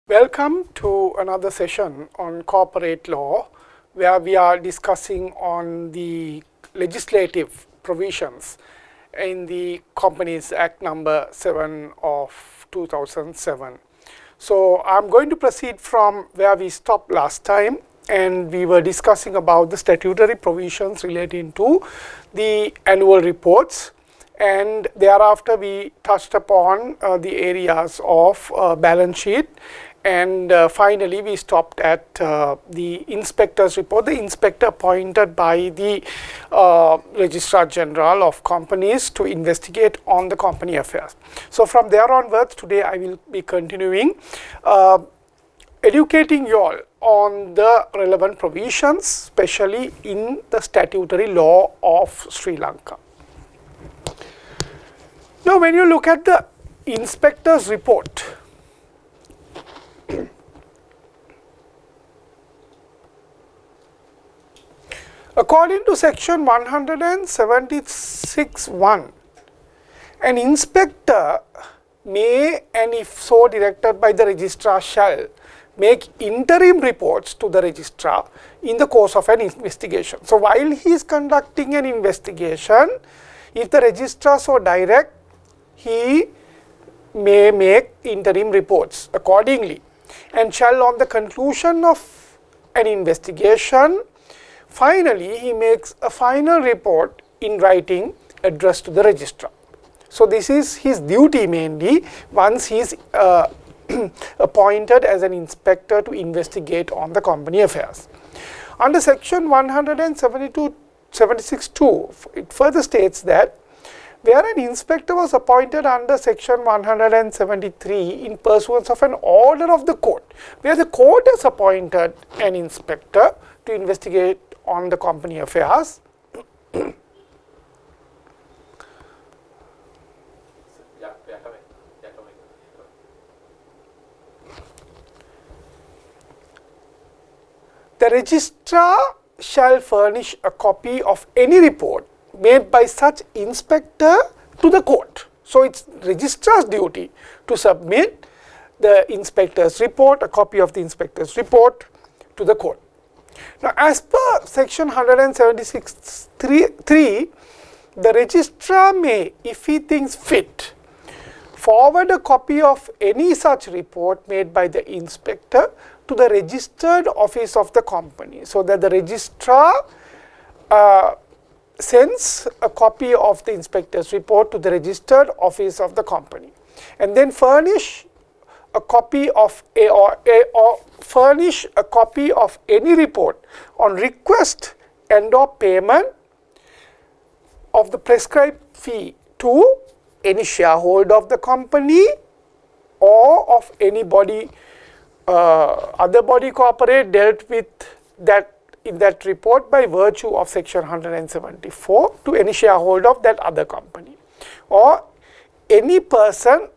Welcome to another session on corporate law, where we are discussing on the legislative provisions in the Companies Act number 7 of 2007. So I'm going to proceed from where we stopped last time, and we were discussing about the statutory provisions relating to the annual reports, and thereafter we touched upon the areas of balance sheet. And finally, we stopped at the inspector's report, the inspector appointed by the Registrar General of Companies to investigate on the company affairs. So from there onwards, today I will be continuing educating you all on the relevant provisions, especially in the statutory law of Sri Lanka. Now, when you look at the inspector's report, according to section 176(1), an inspector may, and if so directed by the registrar, shall make interim reports to the registrar in the course of an investigation. So while he is conducting an investigation, if the registrar so direct, he may make interim reports accordingly, and shall, on the conclusion of an investigation, finally he makes a final report in writing addressed to the registrar. So this is his duty mainly once he is appointed as an inspector to investigate on the company affairs. Under section 176(2), it further states that where an inspector was appointed under section 173 in pursuance of an order of the court, where the court has appointed an inspector to investigate on the company affairs, the registrar shall furnish a copy of any report made by such inspector to the court. So it's registrar's duty to submit the inspector's report, a copy of the inspector's report, to the court. Now, as per section 176(3), the registrar may, if he thinks fit, forward a copy of any such report made by the inspector to the registered office of the company, so that the registrar sends a copy of the inspector's report to the registered office of the company, and then furnish a copy of furnish a copy of any report on request and/or payment of the prescribed fee to any shareholder of the company or of any body, other body corporate dealt with that in that report by virtue of section 174 to any shareholder of that other company, or any person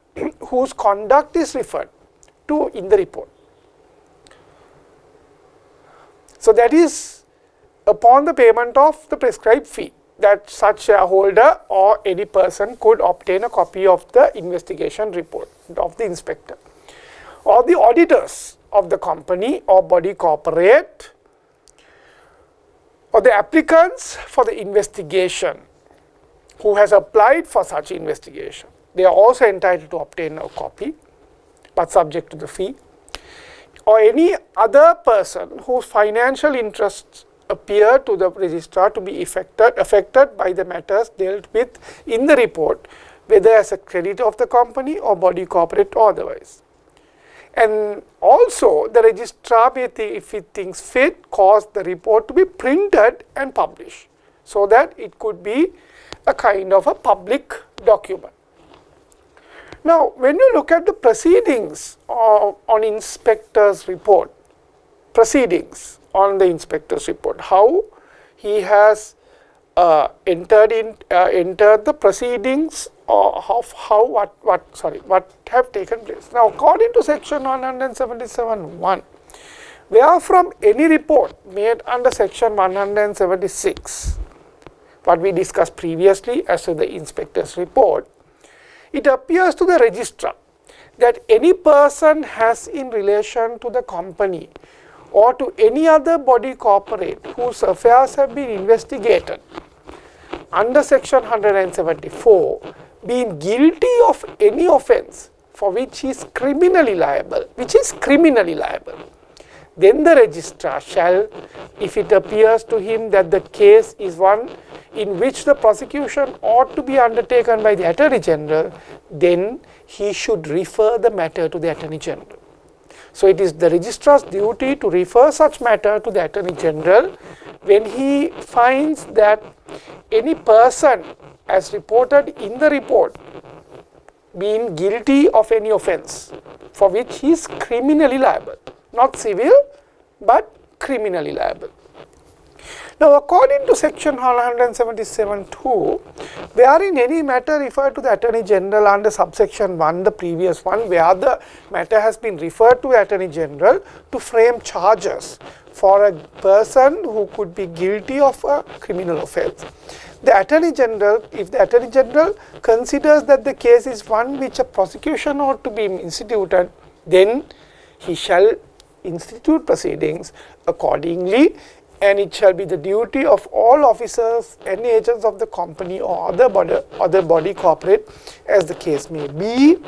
whose conduct is referred to in the report. So that is upon the payment of the prescribed fee that such shareholder or any person could obtain a copy of the investigation report of the inspector, or the auditors of the company or body corporate, or the applicants for the investigation who has applied for such investigation. They are also entitled to obtain a copy, but subject to the fee, or any other person whose financial interests appear to the registrar to be affected by the matters dealt with in the report, whether as a creditor of the company or body corporate or otherwise. And also the registrar may, if it thinks fit, cause the report to be printed and published, so that it could be a kind of a public document. Now, when you look at the proceedings on inspector's report, proceedings on the inspector's report, how he has entered the proceedings, or what have taken place. Now, according to section 177(1), where from any report made under section 176, what we discussed previously as to the inspector's report, it appears to the registrar that any person has in relation to the company or to any other body corporate whose affairs have been investigated under section 174 being guilty of any offence for which he is criminally liable, then the registrar shall, if it appears to him that the case is one in which the prosecution ought to be undertaken by the Attorney General, then he should refer the matter to the Attorney General. So it is the registrar's duty to refer such matter to the Attorney General when he finds that any person, as reported in the report, being guilty of any offence for which he is criminally liable, not civil but criminally liable. Now, according to section 177(2), wherein any matter referred to the Attorney General under subsection 1, the previous one, where the matter has been referred to Attorney General to frame charges for a person who could be guilty of a criminal offence. The Attorney General, if the Attorney General considers that the case is one which a prosecution ought to be instituted, then he shall institute proceedings accordingly, and it shall be the duty of all officers and agents of the company or other body corporate, as the case may be,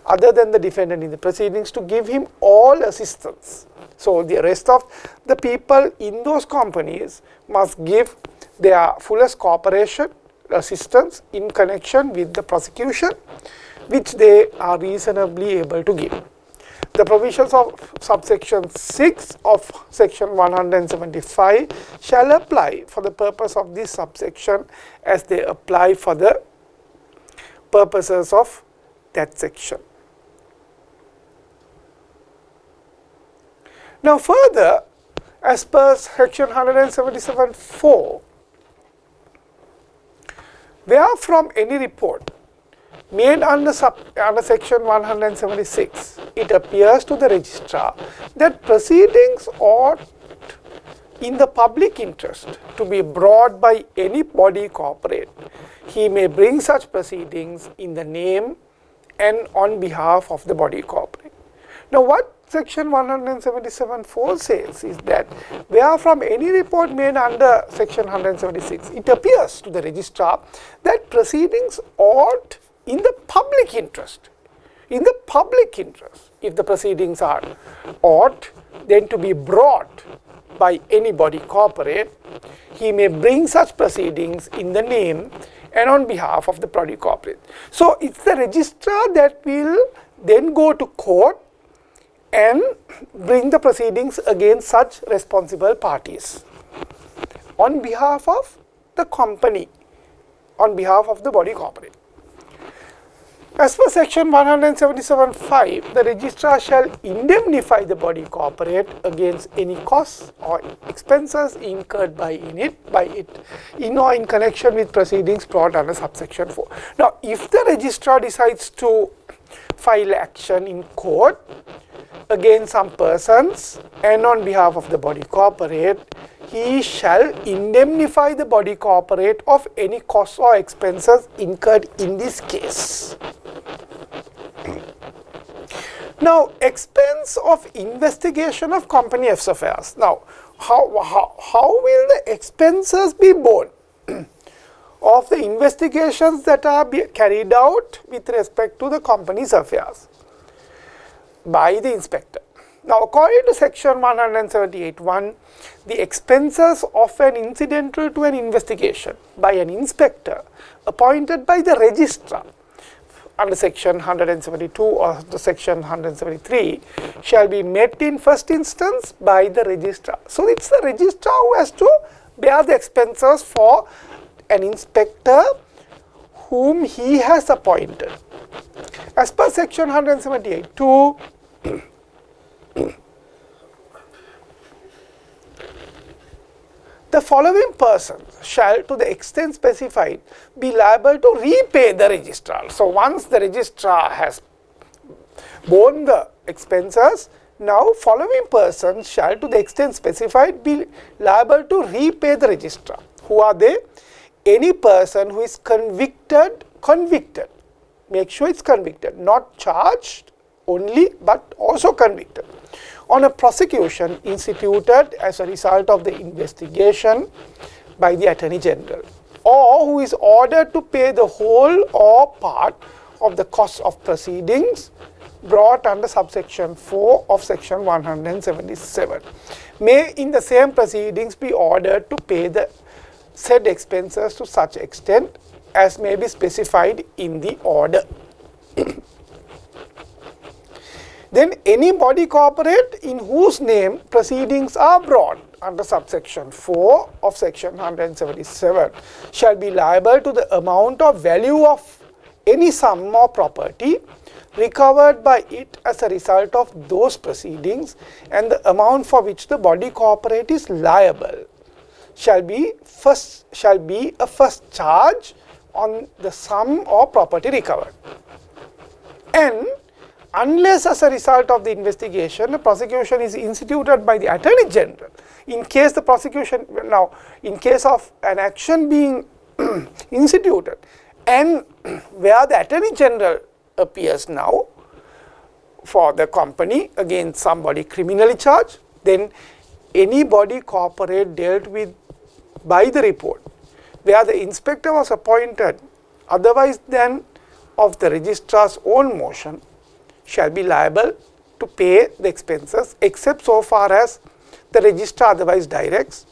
other than the defendant in the proceedings, to give him all assistance. So the rest of the people in those companies must give their fullest cooperation, assistance in connection with the prosecution, which they are reasonably able to give. The provisions of subsection 6 of section 175 shall apply for the purpose of this subsection as they apply for the purposes of that section. Now further, as per section 177(4), where from any report made under section 176, it appears to the registrar that proceedings ought in the public interest to be brought by any body corporate, he may bring such proceedings in the name and on behalf of the body corporate. Now what section 177(4) says is that where from any report made under section 176, it appears to the registrar that proceedings ought in the public interest, if the proceedings are ought then to be brought by any body corporate, he may bring such proceedings in the name and on behalf of the body corporate. So it's the registrar that will then go to court and bring the proceedings against such responsible parties on behalf of the company, on behalf of the body corporate. As per section 177(5), the registrar shall indemnify the body corporate against any costs or expenses incurred by it in or in connection with proceedings brought under subsection 4. Now, if the registrar decides to file action in court against some persons and on behalf of the body corporate, he shall indemnify the body corporate of any costs or expenses incurred in this case. Now, expense of investigation of company affairs. Now, how will the expenses be borne of the investigations that are carried out with respect to the company's affairs by the inspector? Now, according to section 178(1), the expenses of an incidental to an investigation by an inspector appointed by the registrar under section 172 or the section 173 shall be met in first instance by the registrar. So it's the registrar who has to bear the expenses for an inspector whom he has appointed. As per section 178(2), the following persons shall, to the extent specified, be liable to repay the registrar. So once the registrar has borne the expenses, now following persons shall, to the extent specified, be liable to repay the registrar. Who are they? Any person who is convicted, make sure it's convicted, not charged only but also convicted on a prosecution instituted as a result of the investigation by the Attorney General, or who is ordered to pay the whole or part of the cost of proceedings brought under subsection 4 of section 177, may in the same proceedings be ordered to pay the said expenses to such extent as may be specified in the order. Then any body corporate in whose name proceedings are brought under subsection 4 of section 177 shall be liable to the amount of value of any sum or property recovered by it as a result of those proceedings, and the amount for which the body corporate is liable shall be a first charge on the sum or property recovered. And unless as a result of the investigation, the prosecution is instituted by the Attorney General, in case the prosecution, now in case of an action being instituted and where the Attorney General appears now for the company against somebody criminally charged, then any body corporate dealt with by the report where the inspector was appointed otherwise than of the registrar's own motion shall be liable to pay the expenses except so far as the registrar otherwise directs,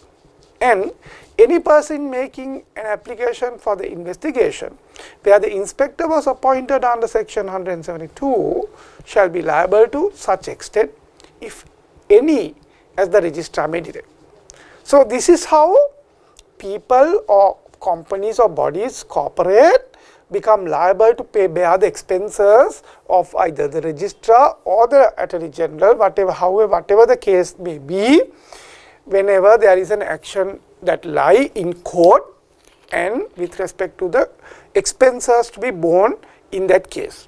and any person making an application for the investigation where the inspector was appointed under section 172 shall be liable to such extent, if any, as the registrar may direct. So this is how people or companies or bodies, corporate, become liable to bear the expenses of either the registrar or the Attorney General, whatever the case may be, whenever there is an action that lie in court and with respect to the expenses to be borne in that case.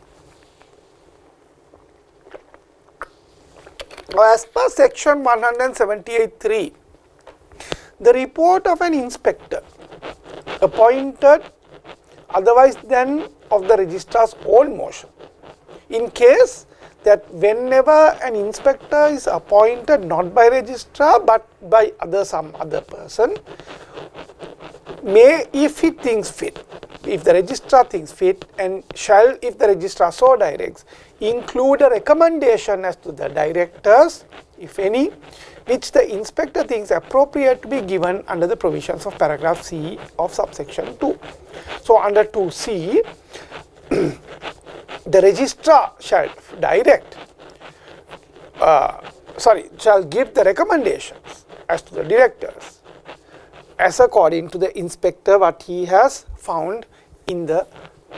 Now, as per section 178(3), the report of an inspector appointed otherwise than of the registrar's own motion, in case that whenever an inspector is appointed not by registrar but by some other person, may, if he thinks fit, if the registrar thinks fit, and shall, if the registrar so directs, include a recommendation as to the directors, if any, which the inspector thinks appropriate to be given under the provisions of paragraph C of subsection 2. So under 2C, the registrar shall direct, shall give the recommendations as to the directors as according to the inspector what he has found in the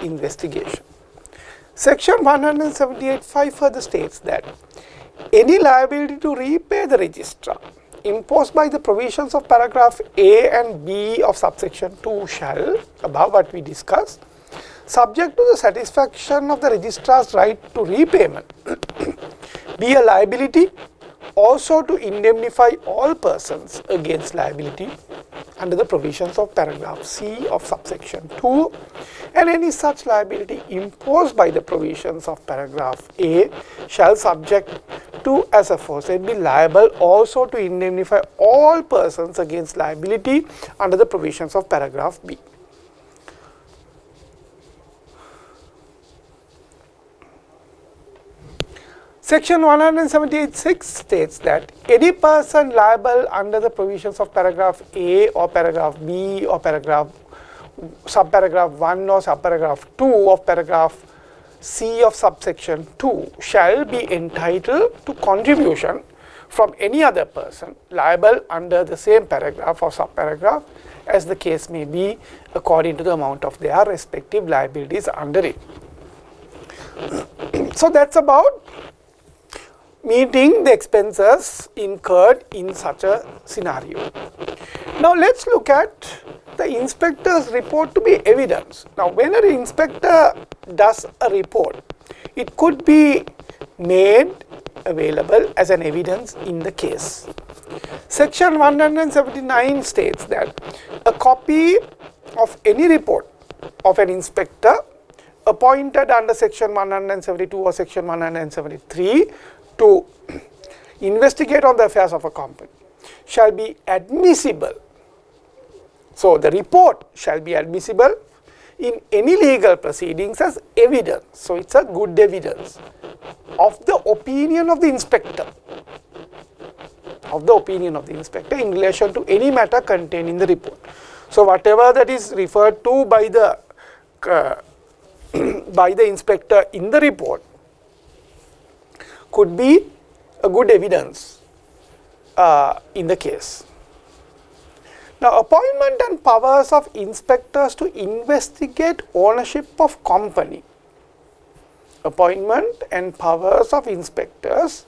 investigation. Section 178(5) further states that any liability to repay the registrar imposed by the provisions of paragraph A and B of subsection 2 shall, above what we discussed, subject to the satisfaction of the registrar's right to repayment, be a liability also to indemnify all persons against liability under the provisions of paragraph C of subsection 2, and any such liability imposed by the provisions of paragraph A shall subject to, as aforesaid, be liable also to indemnify all persons against liability under the provisions of paragraph B. Section 178(6) states that any person liable under the provisions of paragraph A or paragraph B or subparagraph 1 or subparagraph 2 of paragraph C of subsection 2 shall be entitled to contribution from any other person liable under the same paragraph or subparagraph as the case may be, according to the amount of their respective liabilities under it. So that's about meeting the expenses incurred in such a scenario. Now let's look at the inspector's report to be evidence. Now when an inspector does a report, it could be made available as an evidence in the case. Section 179 states that a copy of any report of an inspector appointed under section 172 or section 173 to investigate on the affairs of a company shall be admissible. So the report shall be admissible in any legal proceedings as evidence. So it's a good evidence of the opinion of the inspector. Of the opinion of the inspector in relation to any matter contained in the report. So whatever that is referred to by the inspector in the report could be a good evidence in the case. Now, appointment and powers of inspectors to investigate ownership of company. Appointment and powers of inspectors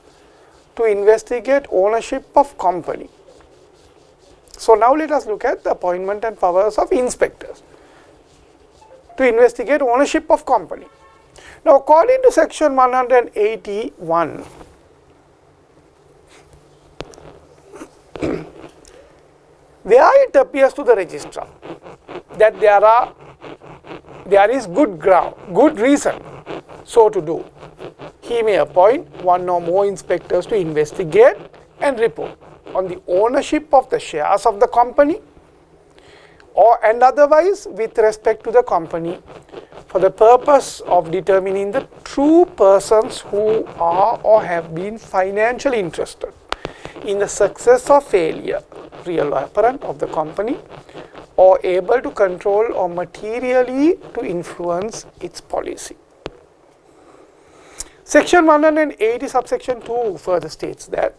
to investigate ownership of company. So now let us look at the appointment and powers of inspectors to investigate ownership of company. Now according to section 181, where it appears to the registrar that there is good reason so to do, he may appoint one or more inspectors to investigate and report on the ownership of the shares of the company and otherwise with respect to the company for the purpose of determining the true persons who are or have been financially interested in the success or failure, real or apparent, of the company, or able to control or materially to influence its policy. Section 180 subsection 2 further states that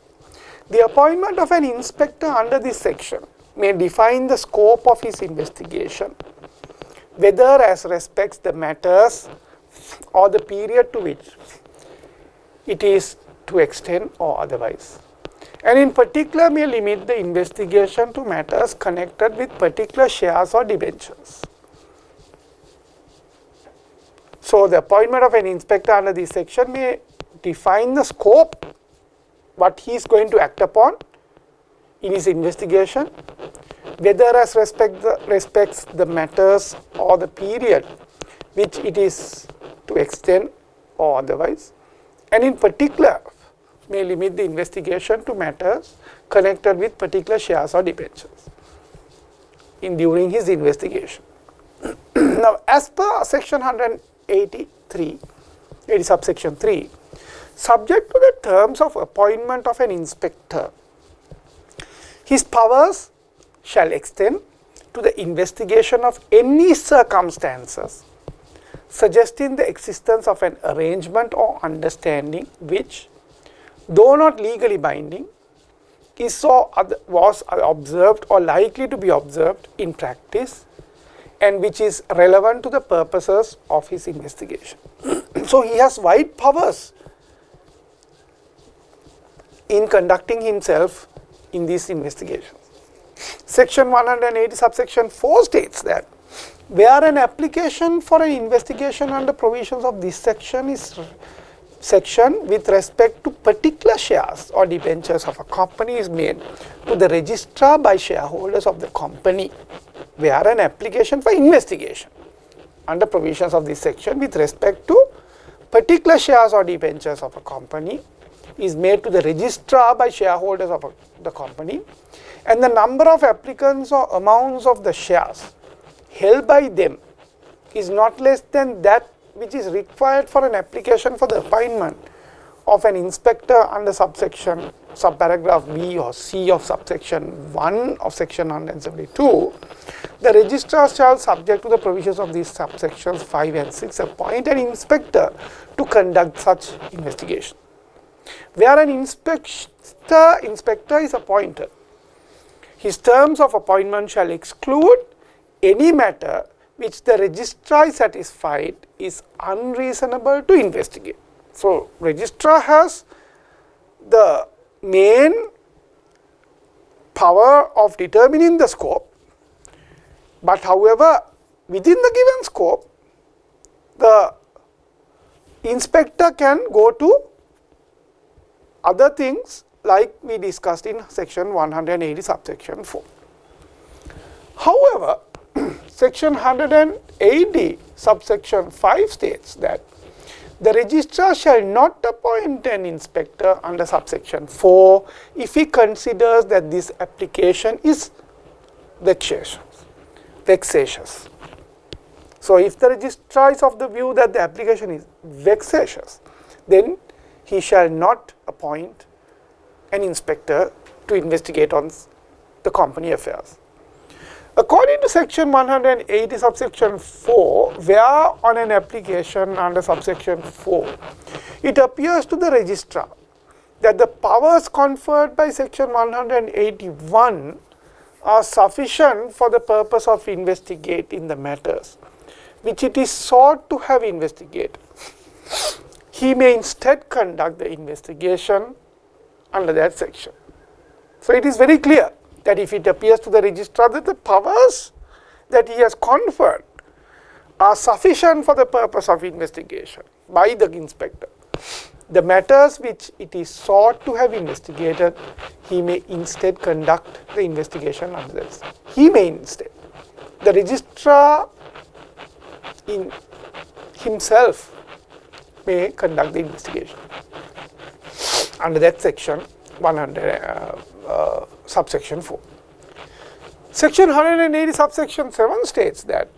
the appointment of an inspector under this section may define the scope of his investigation, whether as respects the matters or the period to which it is to extend or otherwise, and in particular may limit the investigation to matters connected with particular shares or debentures. So the appointment of an inspector under this section may define the scope, what he is going to act upon in his investigation, whether as respects the matters or the period which it is to extend or otherwise, and in particular may limit the investigation to matters connected with particular shares or debentures during his investigation. Now, as per section 183, subsection 3, subject to the terms of appointment of an inspector, his powers shall extend to the investigation of any circumstances suggesting the existence of an arrangement or understanding which, though not legally binding, is or was observed or likely to be observed in practice, and which is relevant to the purposes of his investigation. So he has wide powers in conducting himself in these investigations. Section 180 subsection 4 states that where an application for an investigation under provisions of this section with respect to particular shares or debentures of a company is made to the registrar by shareholders of the company, where an application for investigation under provisions of this section with respect to particular shares or debentures of a company is made to the registrar by shareholders of the company, and the number of applicants or amounts of the shares held by them is not less than that which is required for an application for the appointment of an inspector under subsection subparagraph B or C of subsection 1 of section 172, the registrar shall, subject to the provisions of these subsections 5 and 6, appoint an inspector to conduct such investigation. Where an inspector is appointed, his terms of appointment shall exclude any matter which the registrar is satisfied is unreasonable to investigate. So, registrar has the main power of determining the scope, but however, within the given scope, the inspector can go to other things like we discussed in section 180 subsection 4. However, section 180 subsection 5 states that the registrar shall not appoint an inspector under subsection 4 if he considers that this application is vexatious. So if the registrar is of the view that the application is vexatious, then he shall not appoint an inspector to investigate on the company affairs. According to section 180 subsection 4, where on an application under subsection 4, it appears to the registrar that the powers conferred by section 181 are sufficient for the purpose of investigating the matters which it is sought to have investigated. He may instead conduct the investigation under that section. So it is very clear that if it appears to the registrar that the powers that he has conferred are sufficient for the purpose of investigation by the inspector, the matters which it is sought to have investigated, he may instead conduct the investigation under this. He may instead. The registrar in himself may conduct the investigation under that section 100 subsection 4. Section 180 subsection 7 states that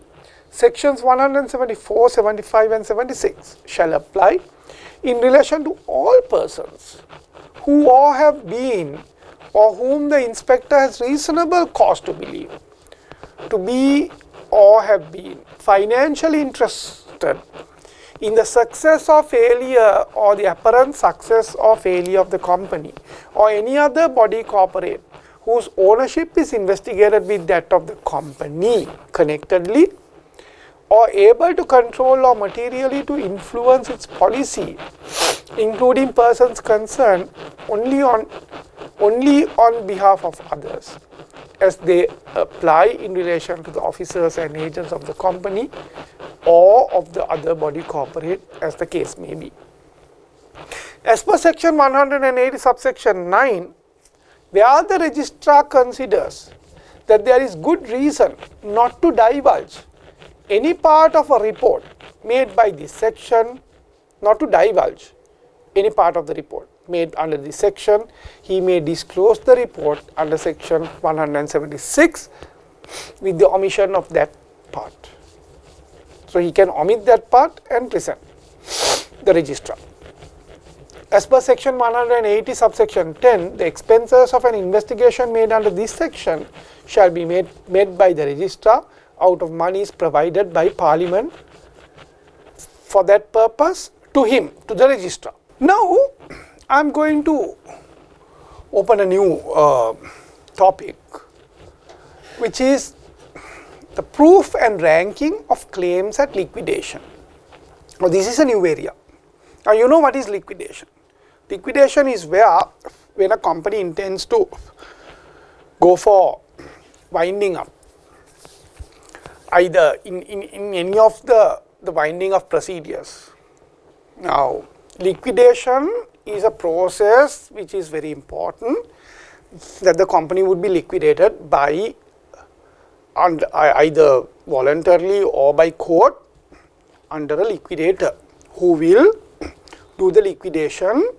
sections 174, 75 and 76 shall apply in relation to all persons who or have been or whom the inspector has reasonable cause to believe to be or have been financially interested in the success or failure or the apparent success or failure of the company or any other body corporate whose ownership is investigated with that of the company connectedly, or able to control or materially to influence its policy, including persons concerned only on behalf of others, as they apply in relation to the officers and agents of the company or of the other body corporate, as the case may be. As per section 180 subsection 9, where the registrar considers that there is good reason not to divulge any part of a report made by this section, not to divulge any part of the report made under this section, he may disclose the report under section 176 with the omission of that part. So he can omit that part and present the registrar. As per section 180 subsection 10, the expenses of an investigation made under this section shall be made by the registrar out of monies provided by Parliament for that purpose to him, to the registrar. Now, I am going to open a new topic, which is the proof and ranking of claims at liquidation. Now, this is a new area. Now, you know what is liquidation. Liquidation is where, when a company intends to go for winding up, either in any of the winding of procedures. Now, liquidation is a process which is very important, that the company would be liquidated by either voluntarily or by court under a liquidator who will do the liquidation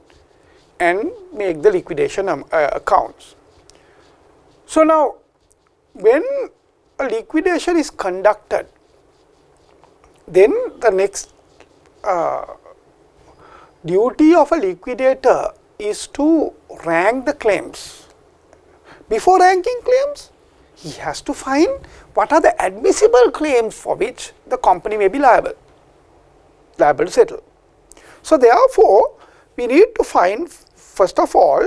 and make the liquidation accounts. So now, when a liquidation is conducted, then the next duty of a liquidator is to rank the claims. Before ranking claims, he has to find what are the admissible claims for which the company may be liable to settle. So therefore, we need to find, first of all,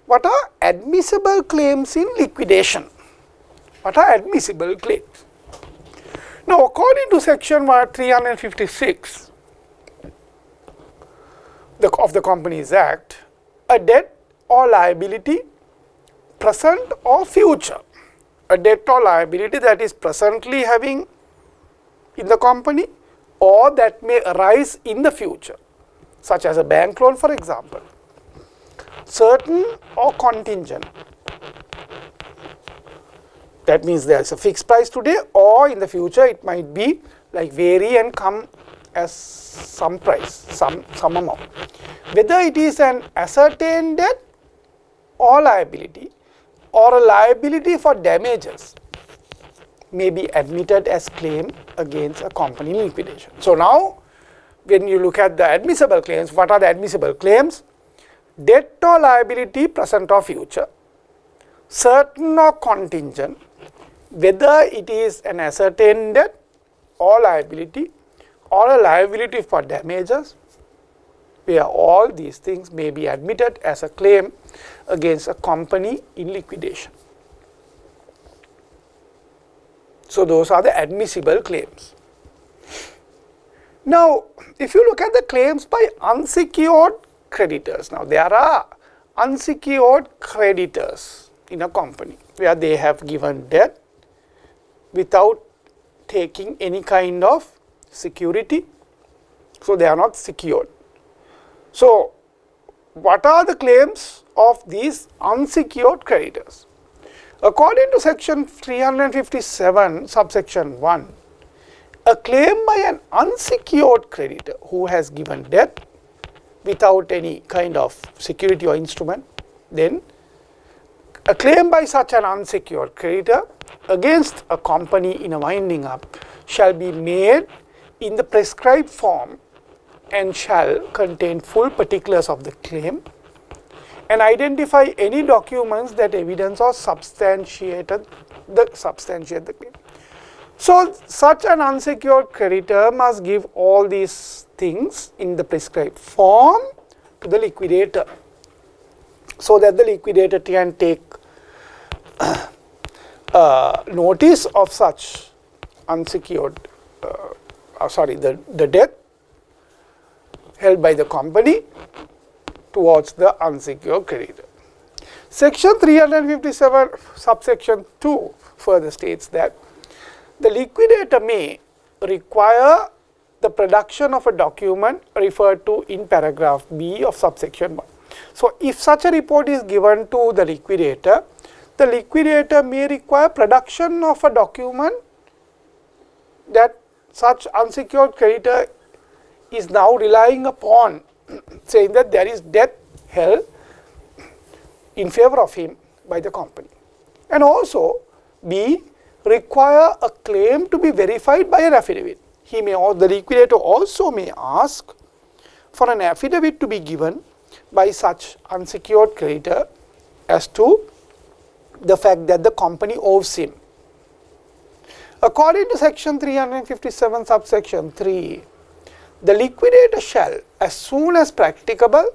what are admissible claims in liquidation. What are admissible claims? Now, according to section 356 of the Companies Act, a debt or liability, present or future, a debt or liability that is presently having in the company or that may arise in the future, such as a bank loan, for example, certain or contingent. That means there is a fixed price today, or in the future it might be like vary and come as some price, some amount. Whether it is an ascertained debt or liability or a liability for damages may be admitted as claim against a company in liquidation. So now when you look at the admissible claims, what are the admissible claims? Debt or liability present or future, certain or contingent, whether it is an ascertained debt or liability or a liability for damages, where all these things may be admitted as a claim against a company in liquidation. So those are the admissible claims. Now, if you look at the claims by unsecured creditors, now there are unsecured creditors in a company where they have given debt without taking any kind of security, so they are not secured. So what are the claims of these unsecured creditors? According to section 357 subsection 1, a claim by an unsecured creditor who has given debt without any kind of security or instrument, then a claim by such an unsecured creditor against a company in a winding up shall be made in the prescribed form and shall contain full particulars of the claim and identify any documents that evidence or substantiate the claim. So such an unsecured creditor must give all these things in the prescribed form to the liquidator, so that the liquidator can take notice of such unsecured, the debt held by the company towards the unsecured creditor. Section 357 subsection 2 further states that the liquidator may require the production of a document referred to in paragraph B of subsection 1. So if such a report is given to the liquidator may require production of a document that such unsecured creditor is now relying upon, saying that there is debt held in favor of him by the company. And also B, require a claim to be verified by an affidavit. He may, or the liquidator also may ask for an affidavit to be given by such unsecured creditor as to the fact that the company owes him. According to section 357 subsection 3, the liquidator shall, as soon as practicable,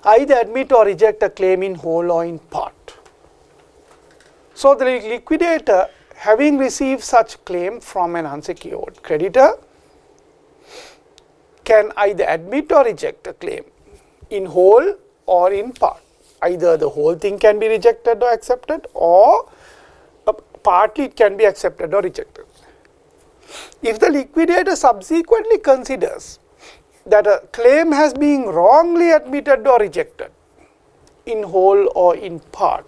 either admit or reject a claim in whole or in part. So the liquidator, having received such claim from an unsecured creditor, can either admit or reject a claim in whole or in part. Either the whole thing can be rejected or accepted, or partly it can be accepted or rejected. If the liquidator subsequently considers that a claim has been wrongly admitted or rejected in whole or in part,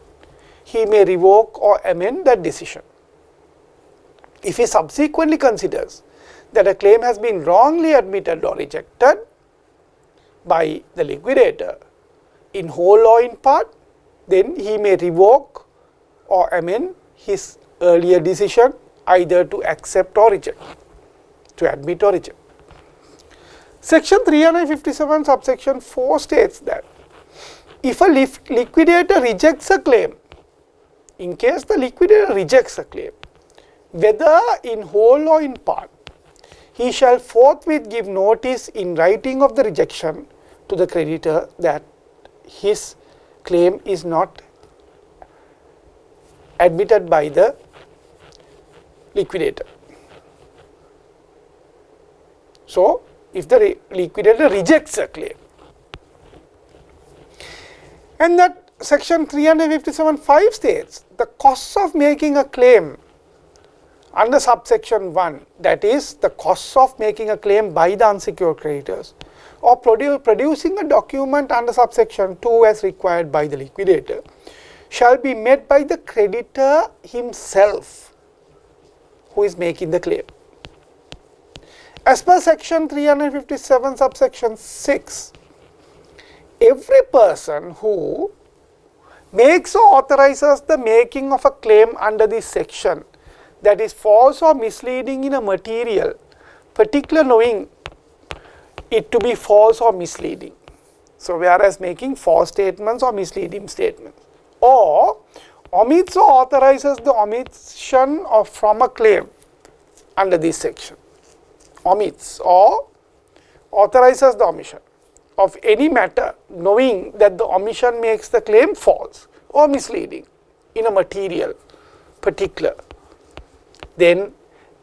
he may revoke or amend that decision. If he subsequently considers that a claim has been wrongly admitted or rejected by the liquidator in whole or in part, then he may revoke or amend his earlier decision either to accept or reject, to admit or reject. Section 357 subsection 4 states that if a liquidator rejects a claim, in case the liquidator rejects a claim, whether in whole or in part, he shall forthwith give notice in writing of the rejection to the creditor that his claim is not admitted by the liquidator. So if the liquidator rejects a claim, and that section 357(5) states the costs of making a claim under subsection 1, that is the costs of making a claim by the unsecured creditors, or producing a document under subsection 2 as required by the liquidator, shall be met by the creditor himself, who is making the claim. As per section 357 subsection 6, every person who makes or authorizes the making of a claim under this section that is false or misleading in a material, particular knowing it to be false or misleading. So, whereas making false statements or misleading statements, or omits or authorizes the omission of from a claim under this section, omits or authorizes the omission of any matter knowing that the omission makes the claim false or misleading in a material, particular, then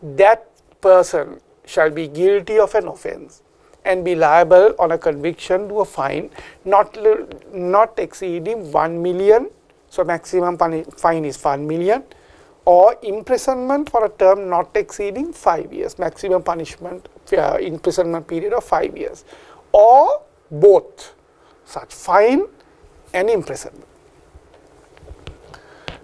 that person shall be guilty of an offence and be liable on a conviction to a fine not exceeding 1 million, so maximum fine is 1 million, or imprisonment for a term not exceeding 5 years, maximum punishment imprisonment period of 5 years, or both such fine and imprisonment.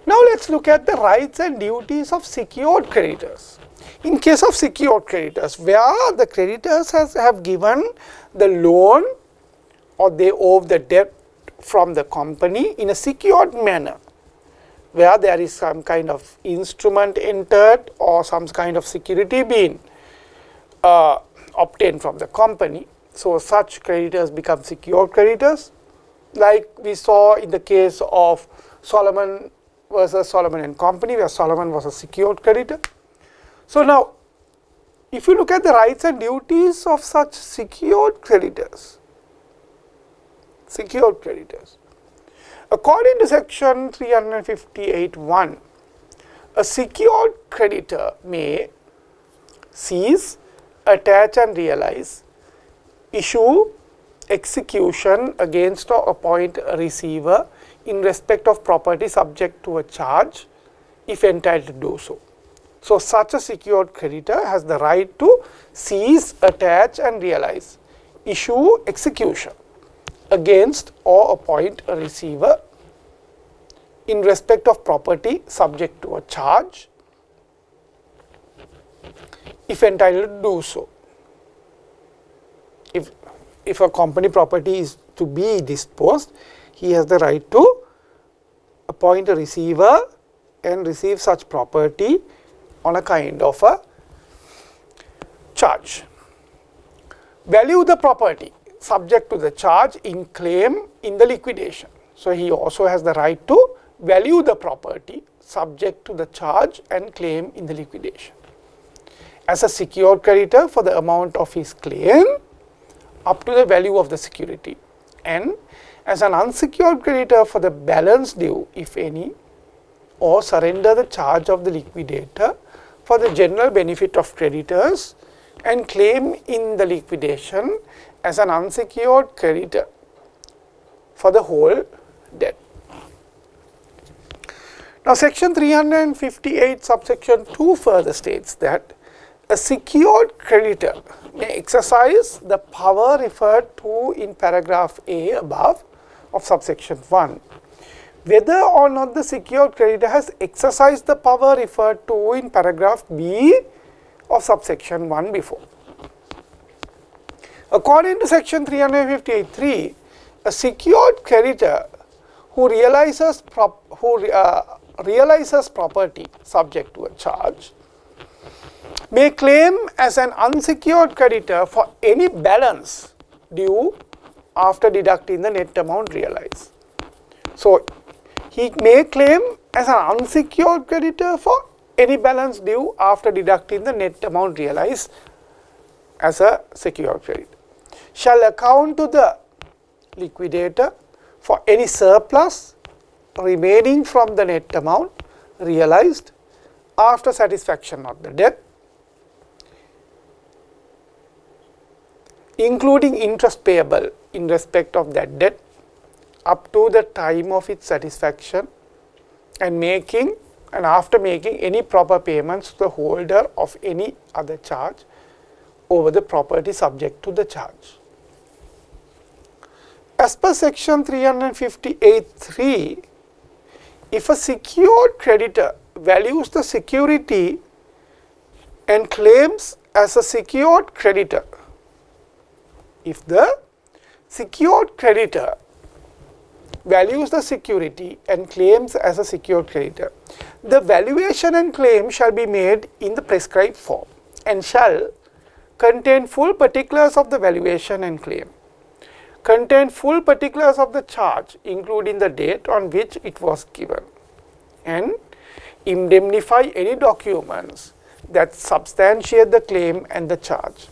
Now let us look at the rights and duties of secured creditors. In case of secured creditors, where the creditors have given the loan or they owe the debt from the company in a secured manner, where there is some kind of instrument entered or some kind of security being obtained from the company. So, such creditors become secured creditors, like we saw in the case of Solomon versus Solomon and Company, where Solomon was a secured creditor. So, now if you look at the rights and duties of such secured creditors, according to section 358(1), a secured creditor may seize, attach and realize, issue, execution against or appoint a receiver in respect of property subject to a charge if entitled to do so. So, such a secured creditor has the right to seize, attach and realize, issue, execution against or appoint a receiver in respect of property subject to a charge if entitled to do so. If a company property is to be disposed, he has the right to appoint a receiver and receive such property on a kind of a charge. Value the property subject to the charge in claim in the liquidation. So, he also has the right to value the property subject to the charge and claim in the liquidation. As a secured creditor for the amount of his claim up to the value of the security, and as an unsecured creditor for the balance due, if any, or surrender the charge of the liquidator for the general benefit of creditors and claim in the liquidation as an unsecured creditor for the whole debt. Now, section 358 subsection 2 further states that a secured creditor may exercise the power referred to in paragraph A above of subsection 1, whether or not the secured creditor has exercised the power referred to in paragraph B of subsection 1 before. According to section 358(3), a secured creditor who realizes property subject to a charge may claim as an unsecured creditor for any balance due after deducting the net amount realized. So, he may claim as an unsecured creditor for any balance due after deducting the net amount realized as a secured creditor. Shall account to the liquidator for any surplus remaining from the net amount realized after satisfaction of the debt, including interest payable in respect of that debt up to the time of its satisfaction, and after making any proper payments to the holder of any other charge over the property subject to the charge. As per section 358(3), if a secured creditor values the security and claims as a secured creditor. If the secured creditor values the security and claims as a secured creditor, the valuation and claim shall be made in the prescribed form and shall contain full particulars of the valuation and claim, contain full particulars of the charge including the date on which it was given, and indemnify any documents that substantiate the claim and the charge,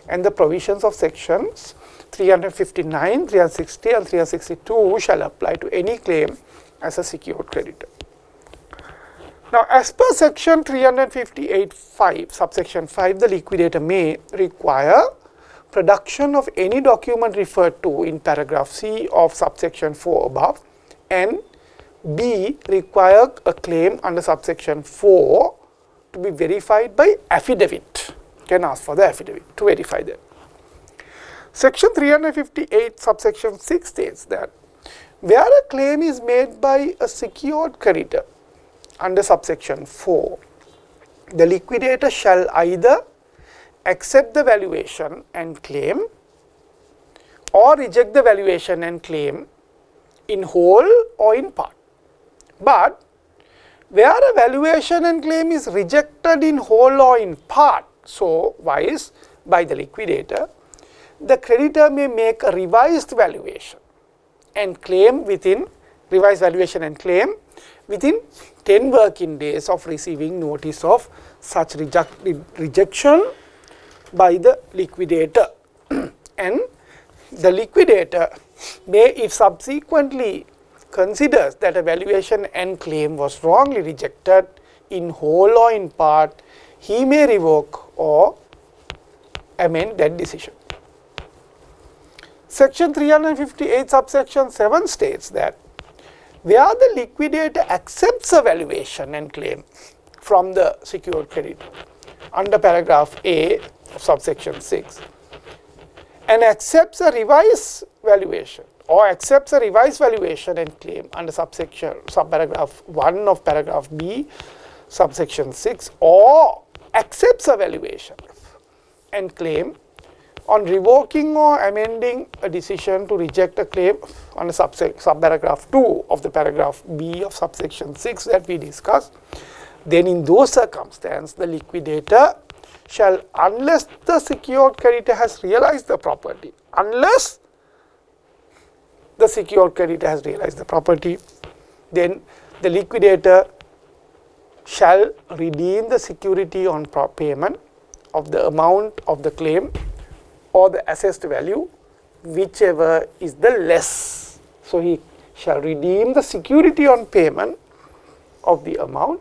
and the provisions of sections 359, 360 and 362 shall apply to any claim as a secured creditor. Now, as per section 358(5), subsection 5, the liquidator may require production of any document referred to in paragraph C of subsection 4 above, and B, require a claim under subsection 4 to be verified by affidavit. Can ask for the affidavit to verify that. Section 358 subsection 6 states that where a claim is made by a secured creditor under subsection 4, the liquidator shall either accept the valuation and claim or reject the valuation and claim in whole or in part. But where a valuation and claim is rejected in whole or in part, so wise by the liquidator, the creditor may make a revised valuation and claim within 10 working days of receiving notice of such rejection by the liquidator. And the liquidator may, if subsequently considers that a valuation and claim was wrongly rejected in whole or in part, he may revoke or amend that decision. Section 358 subsection 7 states that where the liquidator accepts a valuation and claim from the secured creditor under paragraph A of subsection 6 and accepts a revised valuation or accepts a revised valuation and claim under subparagraph 1 of paragraph B subsection 6, or accepts a valuation and claim on revoking or amending a decision to reject a claim under subparagraph 2 of the paragraph B of subsection 6 that we discussed, then in those circumstances the liquidator shall, unless the secured creditor has realized the property, then the liquidator shall redeem the security on payment of the amount of the claim or the assessed value, whichever is the less. So, he shall redeem the security on payment of the amount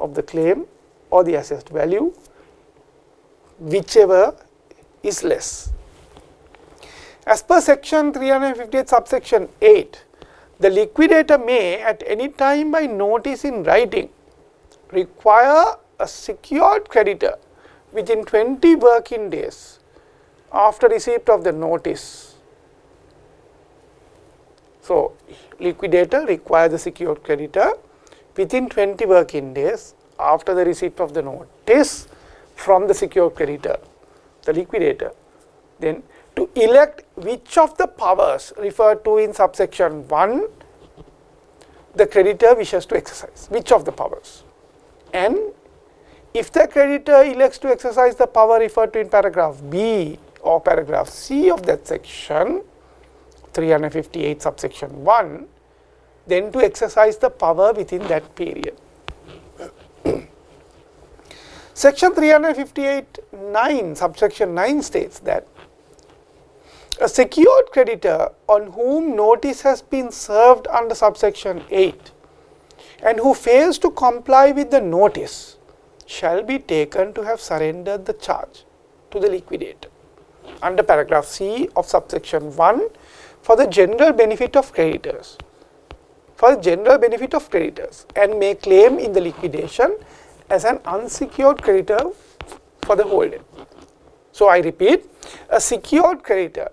of the claim or the assessed value, whichever is less. As per section 358 subsection 8, the liquidator may at any time by notice in writing require a secured creditor within 20 working days after receipt of the notice. So, liquidator requires the secured creditor within 20 working days after the receipt of the notice from the secured creditor, the liquidator, then to elect which of the powers referred to in subsection 1 the creditor wishes to exercise, which of the powers. And if the creditor elects to exercise the power referred to in paragraph B or paragraph C of that section 358 subsection 1, then to exercise the power within that period. Section 358(9) subsection 9 states that a secured creditor on whom notice has been served under subsection 8 and who fails to comply with the notice shall be taken to have surrendered the charge to the liquidator under paragraph C of subsection 1 for the general benefit of creditors, and may claim in the liquidation as an unsecured creditor for the whole debt. So, I repeat, a secured creditor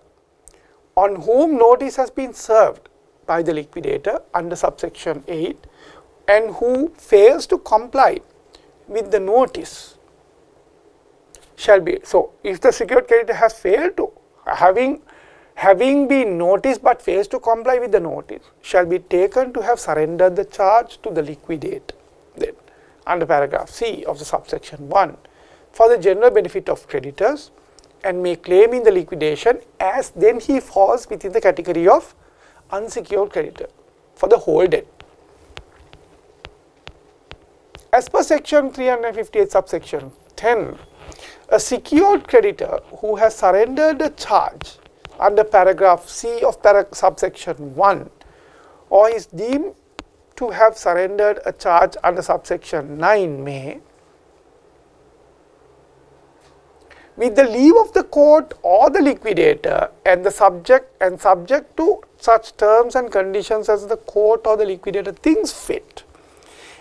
on whom notice has been served by the liquidator under subsection 8 and who fails to comply with the notice shall be, so if the secured creditor has failed to, having been noticed but fails to comply with the notice, shall be taken to have surrendered the charge to the liquidator, then under paragraph C of the subsection 1 for the general benefit of creditors, and may claim in the liquidation as then he falls within the category of unsecured creditor for the whole debt. As per section 358 subsection 10, a secured creditor who has surrendered a charge under paragraph C of subsection 1 or is deemed to have surrendered a charge under subsection 9 may, with the leave of the court or the liquidator and subject to such terms and conditions as the court or the liquidator thinks fit,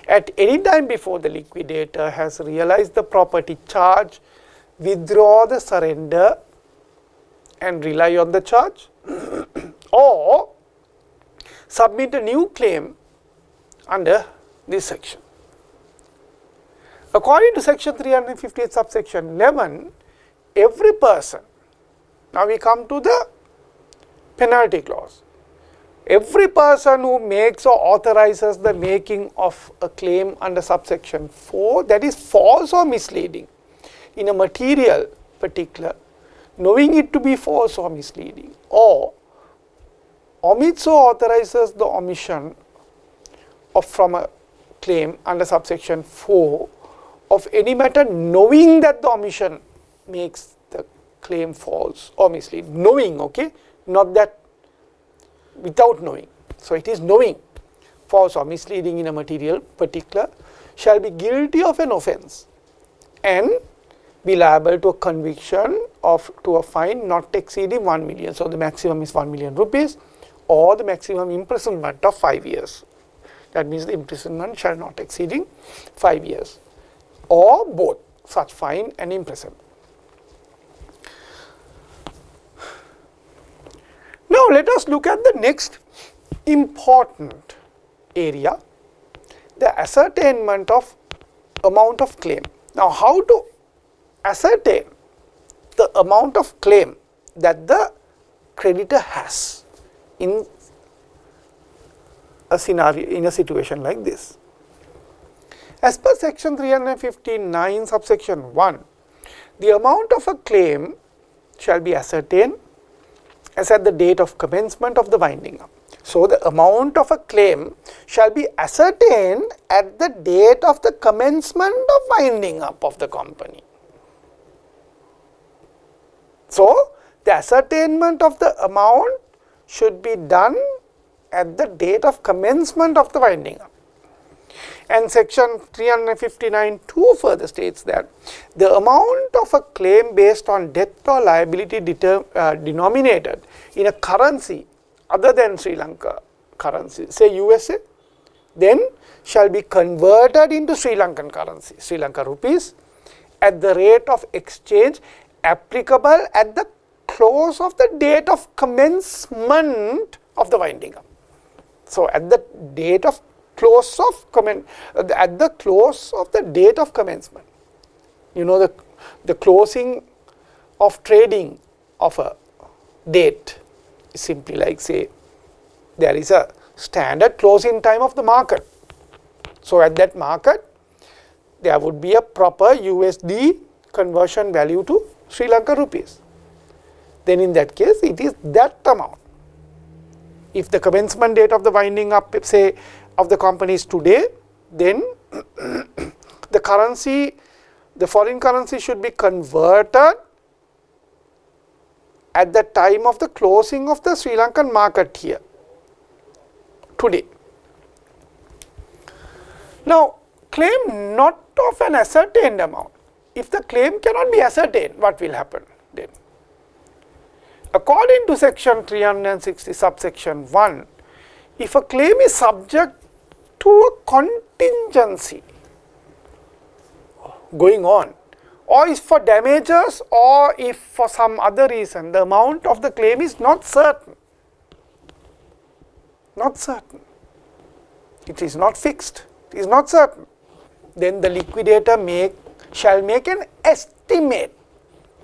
at any time before the liquidator has realized the property charge, withdraw the surrender and rely on the charge or submit a new claim under this section. According to section 358 subsection 11, every person, now we come to the penalty clause, every person who makes or authorizes the making of a claim under subsection 4 that is false or misleading in a material particular, knowing it to be false or misleading, or omits or authorizes the omission of from a claim under subsection 4 of any matter knowing that the omission makes the claim false or misleading. Knowing, okay, not that without knowing. So it is knowing, false or misleading in a material particular, shall be guilty of an offence and be liable to a conviction to a fine not exceeding 1 million. So the maximum is 1 million rupees or the maximum imprisonment of 5 years. That means the imprisonment shall not exceeding 5 years, or both such fine and imprisonment. Now let us look at the next important area, the ascertainment of amount of claim. Now how to ascertain the amount of claim that the creditor has in a scenario, in a situation like this. As per section 359 subsection 1, the amount of a claim shall be ascertained as at the date of commencement of the winding up. So the amount of a claim shall be ascertained at the date of the commencement of winding up of the company. So the ascertainment of the amount should be done at the date of commencement of the winding up. And section 359(2) further states that the amount of a claim based on debt or liability denominated in a currency other than Sri Lanka currency, say USA, then shall be converted into Sri Lankan currency, Sri Lanka rupees, at the rate of exchange applicable at the close of the date of commencement of the winding up. So at the date of close of at the close of the date of commencement, you know, the closing of trading of a date is simply like, say, there is a standard closing time of the market. So at that market there would be a proper USD conversion value to Sri Lanka rupees. Then in that case it is that amount. If the commencement date of the winding up, say, of the company is today, then the currency, the foreign currency should be converted at the time of the closing of the Sri Lankan market here, today. Now, claim not of an ascertained amount. If the claim cannot be ascertained, what will happen then? According to section 360 subsection 1, if a claim is subject to a contingency going on, or is for damages, or if for some other reason the amount of the claim is not certain, it is not fixed, it is not certain, then the liquidator shall make an estimate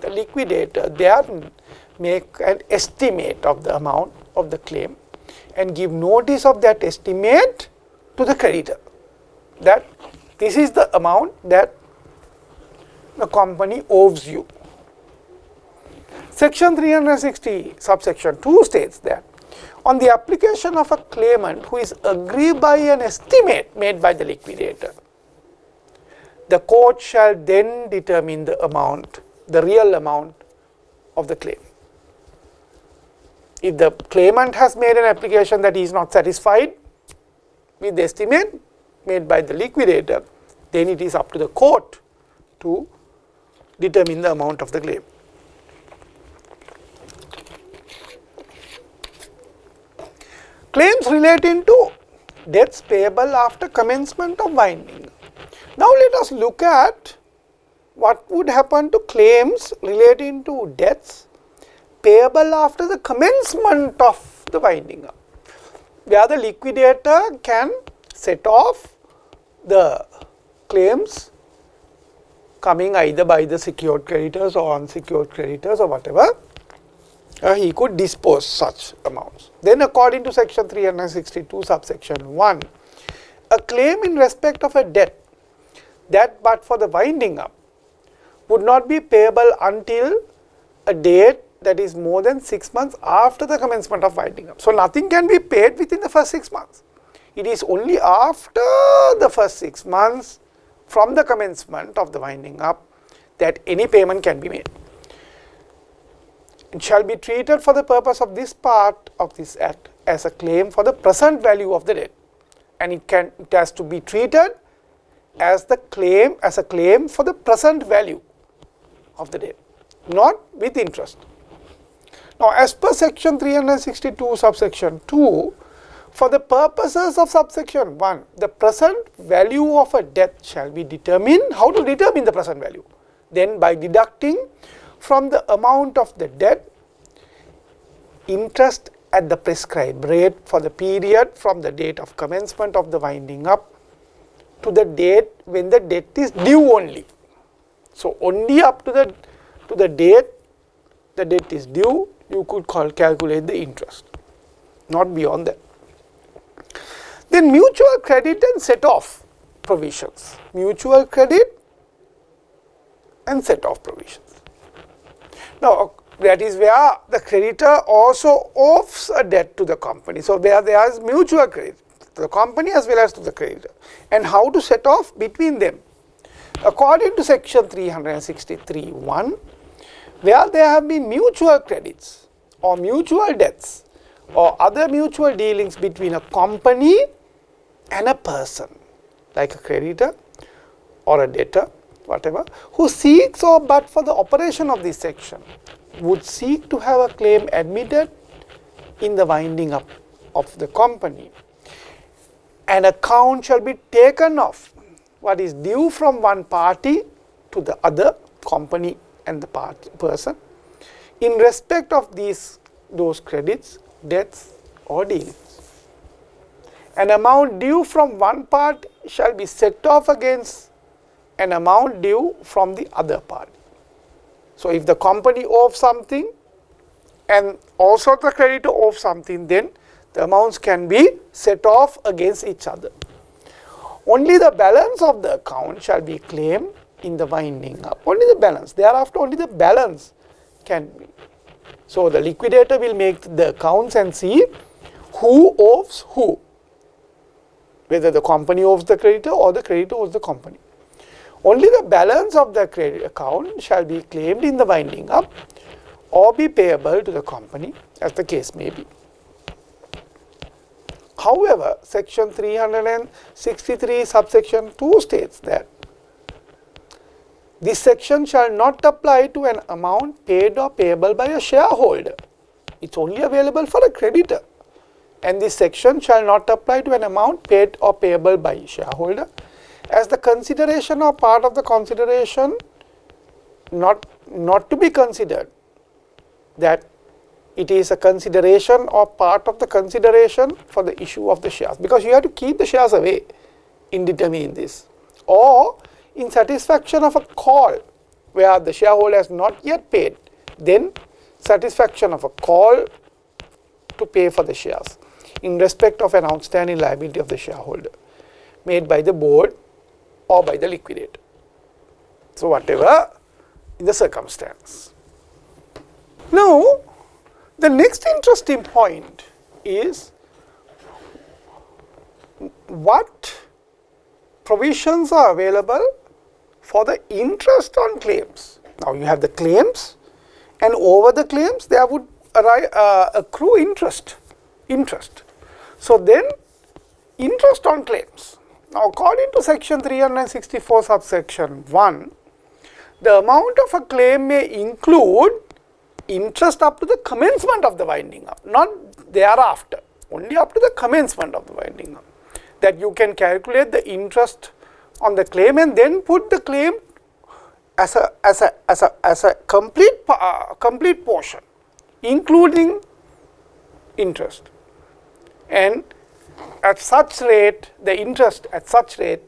the liquidator then make an estimate of the amount of the claim and give notice of that estimate to the creditor, that this is the amount that the company owes you. Section 360 subsection 2 states that on the application of a claimant who is aggrieved by an estimate made by the liquidator, the court shall then determine the amount, the real amount of the claim. If the claimant has made an application that he is not satisfied with the estimate made by the liquidator, then it is up to the court to determine the amount of the claim. Claims relating to debts payable after commencement of winding. Now let us look at what would happen to claims relating to debts payable after the commencement of the winding up, where the liquidator can set off the claims coming either by the secured creditors or unsecured creditors or whatever. He could dispose such amounts. Then according to section 362 subsection 1, a claim in respect of a debt that but for the winding up would not be payable until a date that is more than 6 months after the commencement of winding up. So nothing can be paid within the first 6 months. It is only after the first 6 months from the commencement of the winding up that any payment can be made. It shall be treated for the purpose of this part of this act as a claim for the present value of the debt, and it has to be treated as a claim for the present value of the debt, not with interest. Now, as per section 362 subsection 2, for the purposes of subsection 1, the present value of a debt shall be determined. How to determine the present value? Then by deducting from the amount of the debt interest at the prescribed rate for the period from the date of commencement of the winding up to the date when the debt is due only. So only up to the date the debt is due, you could calculate the interest, not beyond that. Then mutual credit and set off provisions. Mutual credit and set off provisions. Now, that is where the creditor also owes a debt to the company. So, there is mutual credit to the company as well as to the creditor. And how to set off between them? According to section 363(1), where there have been mutual credits or mutual debts or other mutual dealings between a company and a person, like a creditor or a debtor, whatever, who seeks or but for the operation of this section would seek to have a claim admitted in the winding up of the company. An account shall be taken of what is due from one party to the other, company and the person, in respect of those credits, debts or dealings. An amount due from one party shall be set off against an amount due from the other party. So, if the company owes something and also the creditor owes something, then the amounts can be set off against each other. Only the balance of the account shall be claimed in the winding up. Only the balance. Thereafter, only the balance can be. So, the liquidator will make the accounts and see who owes who, whether the company owes the creditor or the creditor owes the company. Only the balance of the credit account shall be claimed in the winding up or be payable to the company, as the case may be. However, section 363 subsection 2 states that this section shall not apply to an amount paid or payable by a shareholder. It is only available for a creditor. And this section shall not apply to an amount paid or payable by a shareholder, as the consideration or part of the consideration not to be considered, that it is a consideration or part of the consideration for the issue of the shares, because you have to keep the shares away in determining this, or in satisfaction of a call where the shareholder has not yet paid, then satisfaction of a call to pay for the shares in respect of an outstanding liability of the shareholder made by the board or by the liquidator. So whatever in the circumstance. Now, the next interesting point is what provisions are available for the interest on claims. Now you have the claims, and over the claims there would accrue interest. So then interest on claims. Now according to section 364 subsection 1, the amount of a claim may include interest up to the commencement of the winding up, not thereafter, only up to the commencement of the winding up. That you can calculate the interest on the claim and then put the claim as a complete portion, including interest, and at such rate, the interest at such rate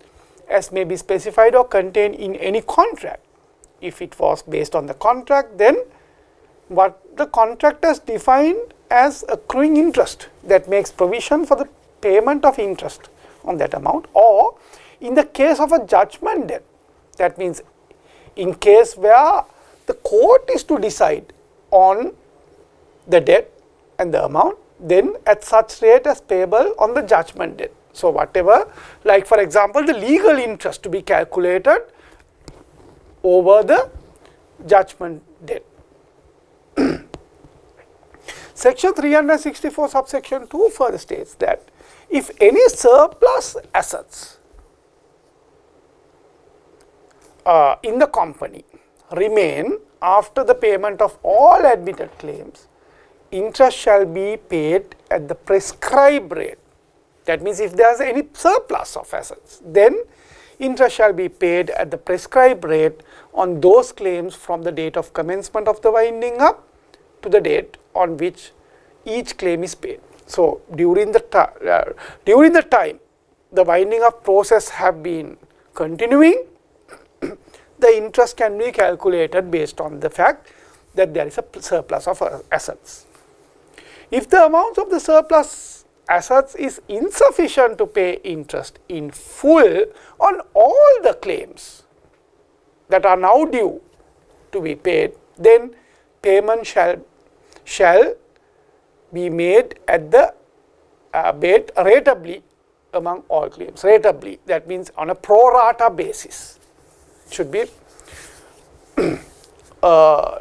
as may be specified or contained in any contract. If it was based on the contract, then what the contract has defined as accruing interest, that makes provision for the payment of interest on that amount. Or in the case of a judgment debt, that means in case where the court is to decide on the debt and the amount, then at such rate as payable on the judgment debt. So whatever, like for example the legal interest to be calculated over the judgment debt. Section 364 subsection 2 further states that if any surplus assets in the company remain after the payment of all admitted claims, interest shall be paid at the prescribed rate. That means if there is any surplus of assets, then interest shall be paid at the prescribed rate on those claims from the date of commencement of the winding up to the date on which each claim is paid. So during the time the winding up process have been continuing, the interest can be calculated based on the fact that there is a surplus of assets. If the amount of the surplus assets is insufficient to pay interest in full on all the claims that are now due to be paid, then payment shall be made at the ratably among all claims. Ratably, that means on a pro rata basis, should be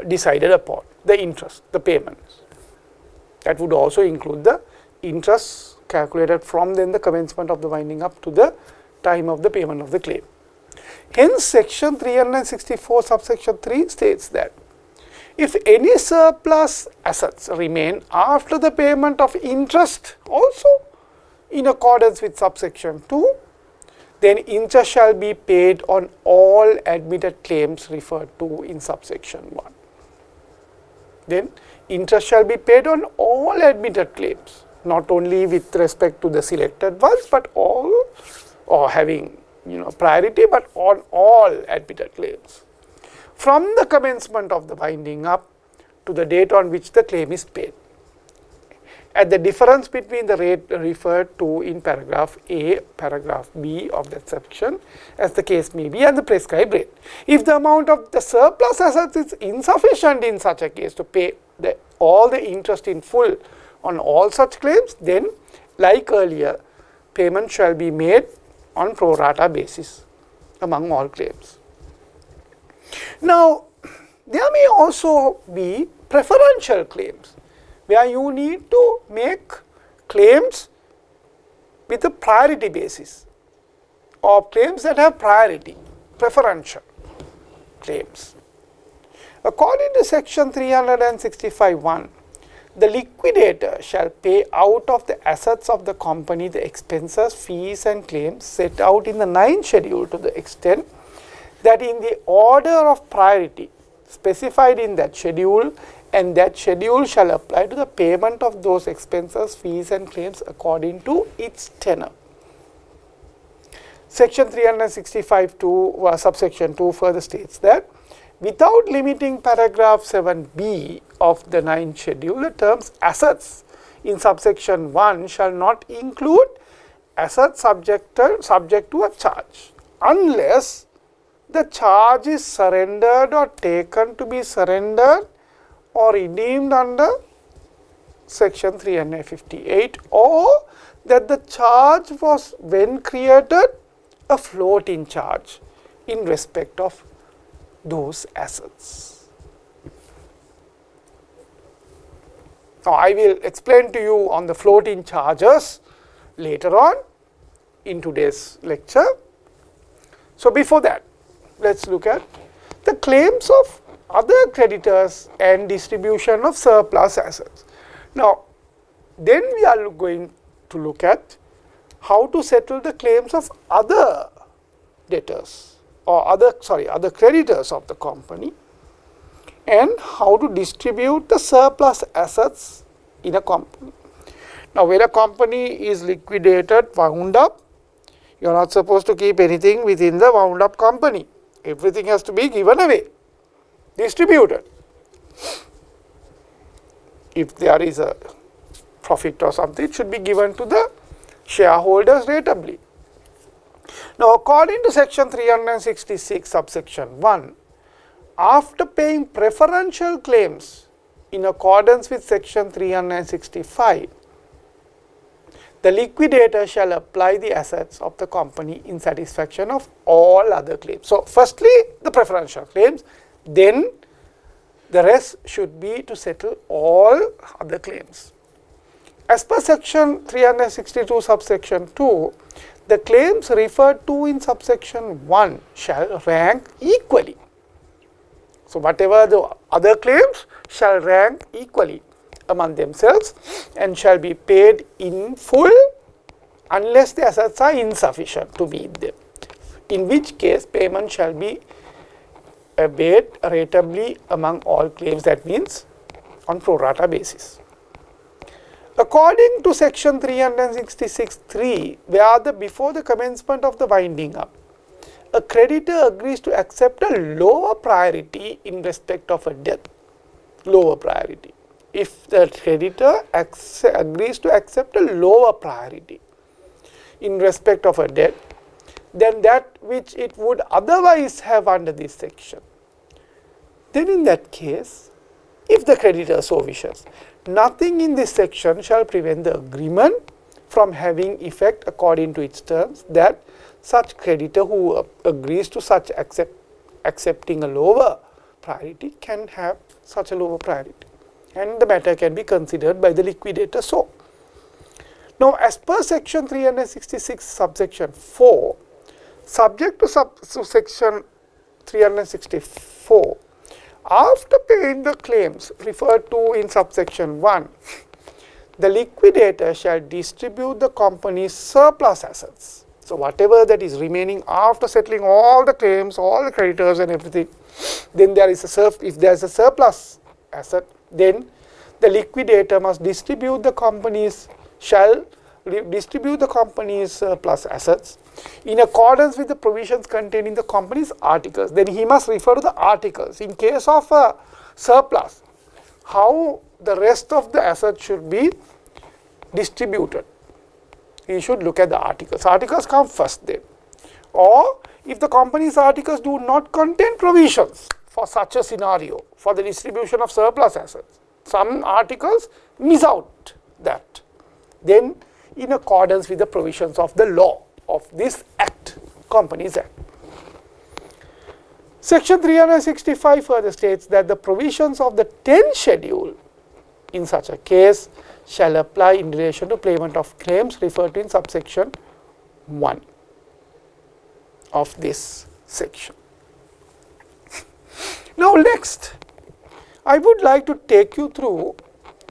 decided upon the interest, the payments. That would also include the interest calculated from then the commencement of the winding up to the time of the payment of the claim. Hence, section 364 subsection 3 states that if any surplus assets remain after the payment of interest also in accordance with subsection 2, then interest shall be paid on all admitted claims referred to in subsection 1. Then interest shall be paid on all admitted claims, not only with respect to the selected ones, but all, or having priority, but on all admitted claims, from the commencement of the winding up to the date on which the claim is paid, at the difference between the rate referred to in paragraph A, paragraph B of that section, as the case may be, and the prescribed rate. If the amount of the surplus assets is insufficient in such a case to pay all the interest in full on all such claims, then like earlier, payment shall be made on pro rata basis among all claims. Now, there may also be preferential claims, where you need to make claims with a priority basis, or claims that have priority, preferential claims. According to section 365(1), the liquidator shall pay out of the assets of the company the expenses, fees and claims set out in the 9th schedule to the extent that in the order of priority specified in that schedule, and that schedule shall apply to the payment of those expenses, fees and claims according to its tenor. Section 365(2) subsection 2 further states that without limiting paragraph 7b of the 9th schedule, the terms assets in subsection 1 shall not include assets subject to a charge unless the charge is surrendered or taken to be surrendered or redeemed under section 358, or that the charge was when created a floating charge in respect of those assets. Now, I will explain to you on the floating charges later on in today's lecture. So, before that, let us look at the claims of other creditors and distribution of surplus assets. Now, then we are going to look at how to settle the claims of other debtors or other creditors of the company, and how to distribute the surplus assets in a company. Now, when a company is liquidated, wound up, you are not supposed to keep anything within the wound up company. Everything has to be given away, distributed. If there is a profit or something, it should be given to the shareholders ratably. Now, according to section 366 subsection 1, after paying preferential claims in accordance with section 365, the liquidator shall apply the assets of the company in satisfaction of all other claims. So, firstly the preferential claims, then the rest should be to settle all other claims. As per section 362 subsection 2, the claims referred to in subsection 1 shall rank equally. So, whatever the other claims shall rank equally among themselves and shall be paid in full unless the assets are insufficient to meet them, in which case payment shall be paid ratably among all claims, that means on pro rata basis. According to section 366(3), where before the commencement of the winding up, a creditor agrees to accept a lower priority in respect of a debt, lower priority. If the creditor agrees to accept a lower priority in respect of a debt than that which it would otherwise have under this section, then in that case, if the creditor so wishes, nothing in this section shall prevent the agreement from having effect according to its terms, that such creditor who agrees to such accepting a lower priority can have such a lower priority, and the matter can be considered by the liquidator so. Now, as per section 366 subsection 4, subject to subsection 364, after paying the claims referred to in subsection 1, the liquidator shall distribute the company's surplus assets. So, whatever that is remaining after settling all the claims, all the creditors and everything, then there is if there is a surplus asset, then the liquidator must distribute the company's surplus assets in accordance with the provisions contained in the company's articles. Then he must refer to the articles. In case of a surplus, how the rest of the assets should be distributed. He should look at the articles. Articles come first then. Or if the company's articles do not contain provisions for such a scenario, for the distribution of surplus assets, some articles miss out that, then in accordance with the provisions of the law of this Act, Companies Act. Section 365 further states that the provisions of the 10th schedule in such a case shall apply in relation to payment of claims referred to in subsection 1 of this section. Now, next, I would like to take you through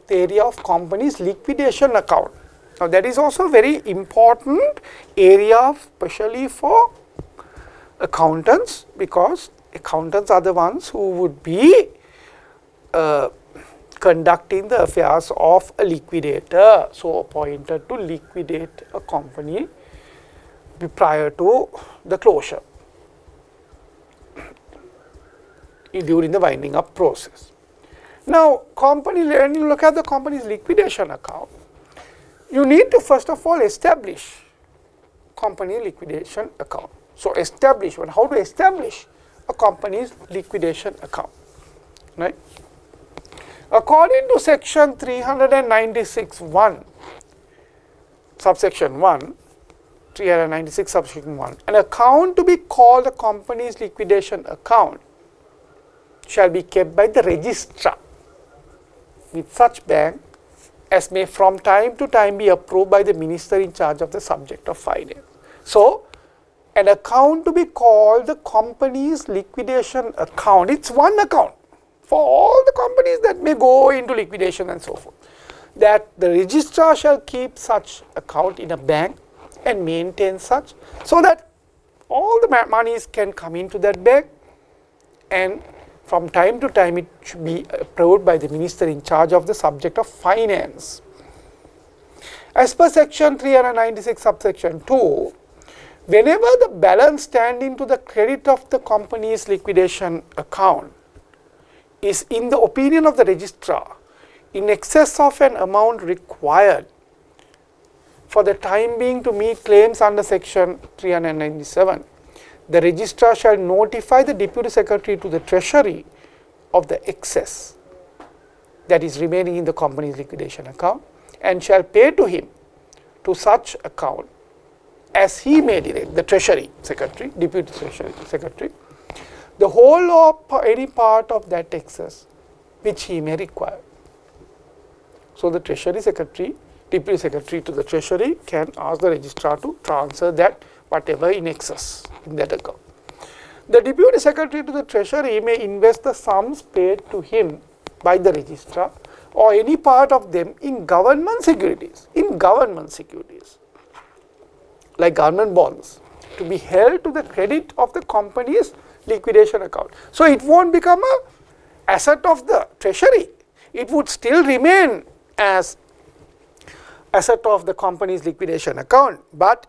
the area of company's liquidation account. Now, that is also a very important area, especially for accountants, because accountants are the ones who would be conducting the affairs of a liquidator, so appointed to liquidate a company prior to the closure. during the winding up process. Now, when you look at the company's liquidation account, you need to first of all establish company liquidation account. So, how to establish a company's liquidation account, right? According to section 396(1), subsection 1, 396 subsection 1, an account to be called a company's liquidation account shall be kept by the registrar with such bank as may from time to time be approved by the minister in charge of the subject of finance. So, an account to be called the company's liquidation account, it's one account for all the companies that may go into liquidation and so forth, that the registrar shall keep such account in a bank and maintain such, so that all the monies can come into that bank, and from time to time it should be approved by the minister in charge of the subject of finance. As per section 396 subsection 2, whenever the balance standing to the credit of the company's liquidation account is, in the opinion of the registrar, in excess of an amount required for the time being to meet claims under section 397, the registrar shall notify the deputy secretary to the treasury of the excess that is remaining in the company's liquidation account, and shall pay to him to such account as he may direct, the treasury secretary, deputy treasury secretary, the whole or any part of that excess which he may require. So, the treasury secretary, deputy secretary to the treasury can ask the registrar to transfer that whatever in excess in that account. The deputy secretary to the treasury may invest the sums paid to him by the registrar or any part of them in government securities, like government bonds, to be held to the credit of the company's liquidation account. So, it won't become a asset of the treasury, it would still remain as asset of the company's liquidation account, but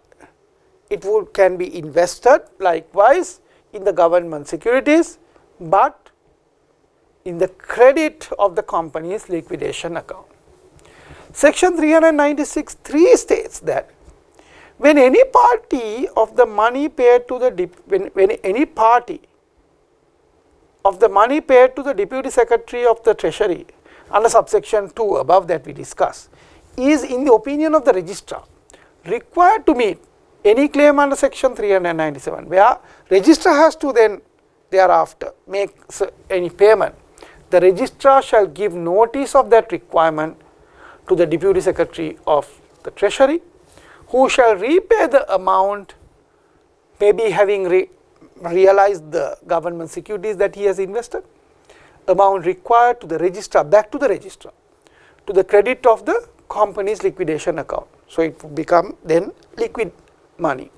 it can be invested likewise in the government securities, but in the credit of the company's liquidation account. Section 396(3) states that when any party of the money paid to the deputy secretary of the treasury under subsection 2 above that we discussed is, in the opinion of the registrar, required to meet any claim under section 397, where registrar has to then thereafter make any payment, the registrar shall give notice of that requirement to the deputy secretary of the treasury, who shall repay the amount, maybe having realized the government securities that he has invested, amount required to the registrar, back to the registrar, to the credit of the company's liquidation account. So, it will become then liquid money,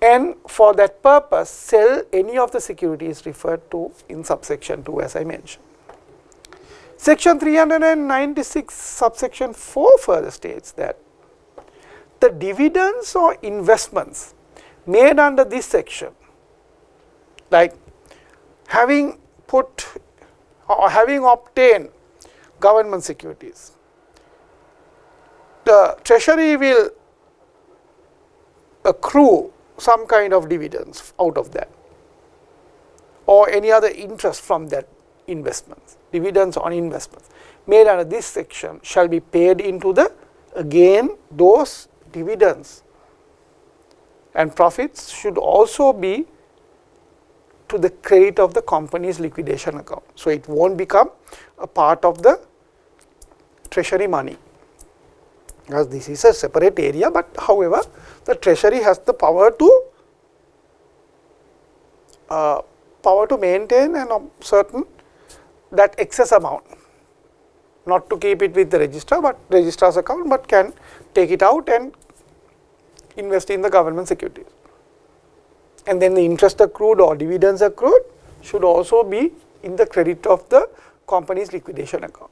and for that purpose sell any of the securities referred to in subsection 2 as I mentioned. Section 396 subsection 4 further states that the dividends or investments made under this section, like having put or having obtained government securities, the treasury will accrue some kind of dividends out of that, or any other interest from that investments. Dividends on investments made under this section shall be paid into the, again, those dividends and profits should also be to the credit of the company's liquidation account. So, it won't become a part of the treasury money, because this is a separate area, but however, the treasury has the power to maintain and certain that excess amount, not to keep it with the registrar, but registrar's account, but can take it out and invest in the government securities. And then the interest accrued or dividends accrued should also be in the credit of the company's liquidation account.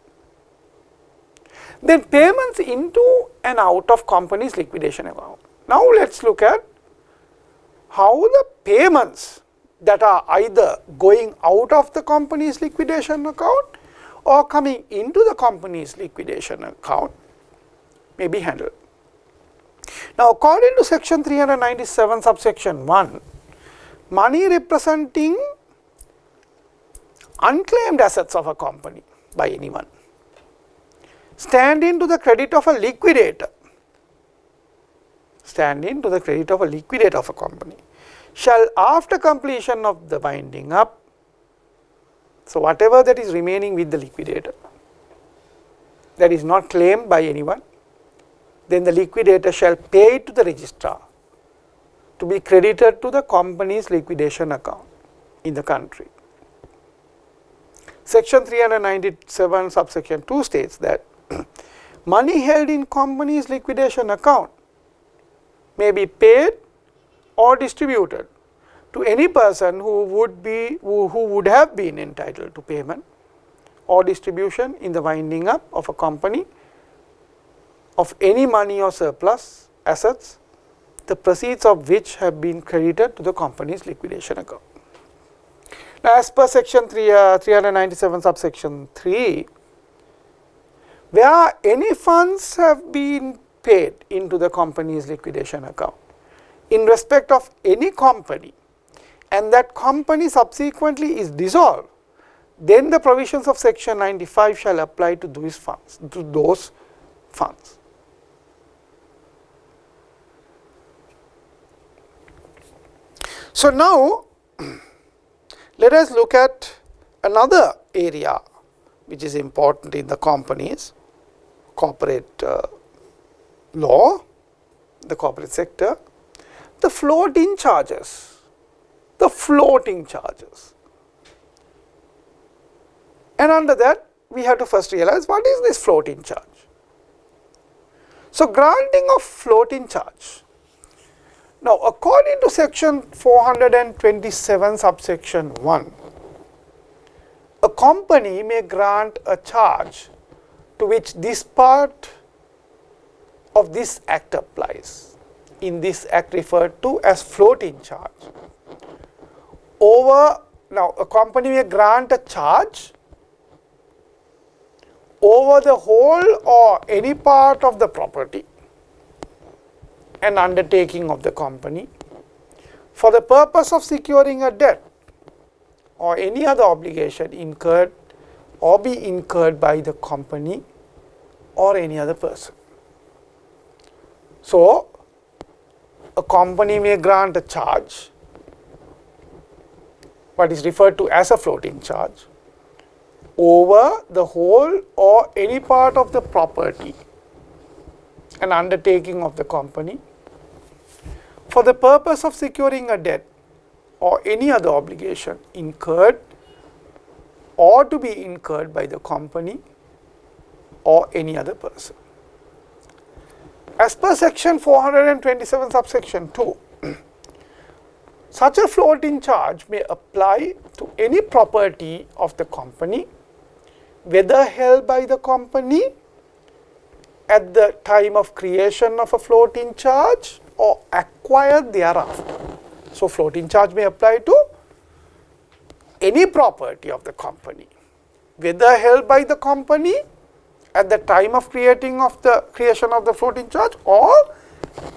Then payments into and out of company's liquidation account. Now, let us look at how the payments that are either going out of the company's liquidation account or coming into the company's liquidation account may be handled. Now, according to section 397 subsection 1, money representing unclaimed assets of a company by anyone standing to the credit of a liquidator, standing to the credit of a liquidator of a company, shall after completion of the winding up, so whatever that is remaining with the liquidator that is not claimed by anyone, then the liquidator shall pay it to the registrar to be credited to the company's liquidation account in the country. Section 397 subsection 2 states that money held in company's liquidation account may be paid or distributed to any person who would have been entitled to payment or distribution in the winding up of a company of any money or surplus assets, the proceeds of which have been credited to the company's liquidation account. Now, as per section 397 subsection 3, where any funds have been paid into the company's liquidation account in respect of any company and that company subsequently is dissolved, then the provisions of section 95 shall apply to those funds. So, now let us look at another area which is important in the company's corporate law, the corporate sector, the floating charges. The floating charges. And under that, we have to first realize what is this floating charge. So, granting of floating charge. Now, according to section 427 subsection 1, a company may grant a charge to which this part of this act applies. In this act referred to as floating charge. Now, a company may grant a charge over the whole or any part of the property and undertaking of the company for the purpose of securing a debt or any other obligation incurred or be incurred by the company or any other person. So, a company may grant a charge, what is referred to as a floating charge, over the whole or any part of the property and undertaking of the company for the purpose of securing a debt or any other obligation incurred or to be incurred by the company or any other person. As per section 427 subsection 2, such a floating charge may apply to any property of the company, whether held by the company at the time of creation of a floating charge or acquired thereafter. So, floating charge may apply to any property of the company, whether held by the company at the time of creation of the floating charge or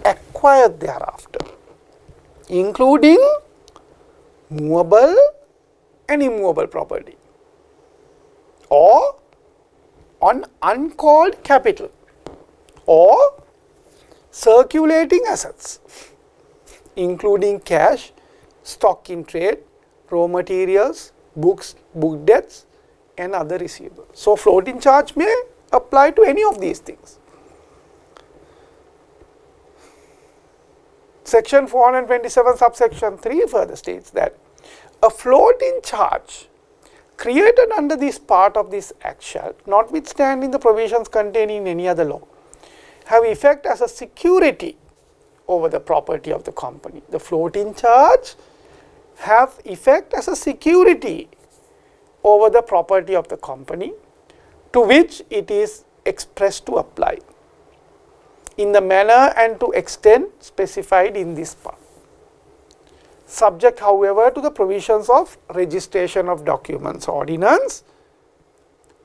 acquired thereafter, including movable and immovable property, or on uncalled capital or circulating assets, including cash, stock in trade, raw materials, books, book debts and other receivables. So, floating charge may apply to any of these things. Section 427 subsection 3 further states that a floating charge created under this part of this act shall, notwithstanding the provisions contained in any other law, have effect as a security over the property of the company. The floating charge have effect as a security over the property of the company to which it is expressed to apply in the manner and to extent specified in this part. subject however to the provisions of registration of documents ordinance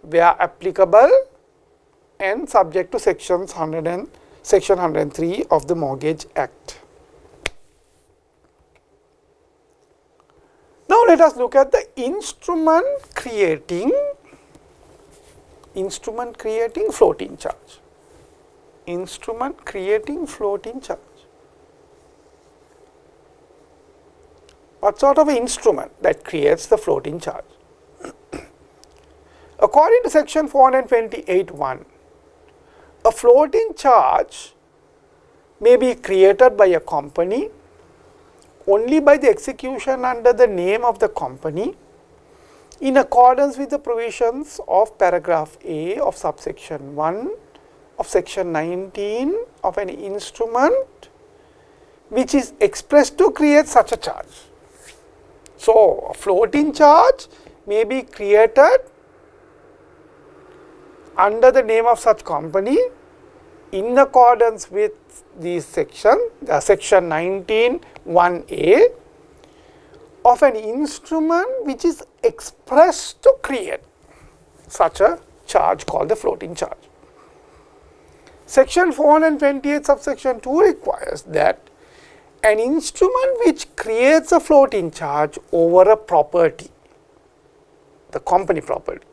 where applicable and subject to section 103 of the Mortgage Act. Now let us look at the instrument creating floating charge. Instrument creating floating charge. What sort of instrument that creates the floating charge? According to section 428(1), a floating charge may be created by a company only by the execution under the name of the company in accordance with the provisions of paragraph A of subsection 1 of section 19 of an instrument which is expressed to create such a charge. So, a floating charge may be created under the name of such company in accordance with the section 19(1)(a) of an instrument which is expressed to create such a charge called the floating charge. Section 428 subsection 2 requires that an instrument which creates a floating charge over a property, the company property,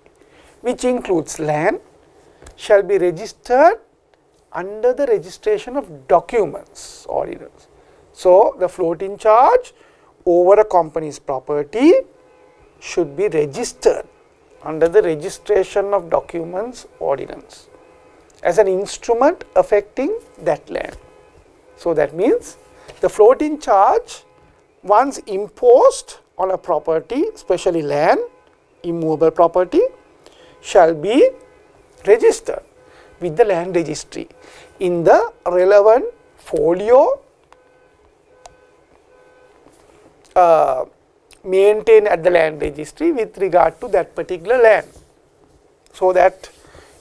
which includes land, shall be registered under the registration of documents ordinance. So, the floating charge over a company's property should be registered under the registration of documents ordinance as an instrument affecting that land. So, that means the floating charge once imposed on a property, especially land, immovable property, shall be registered with the land registry in the relevant folio maintained at the land registry with regard to that particular land, so that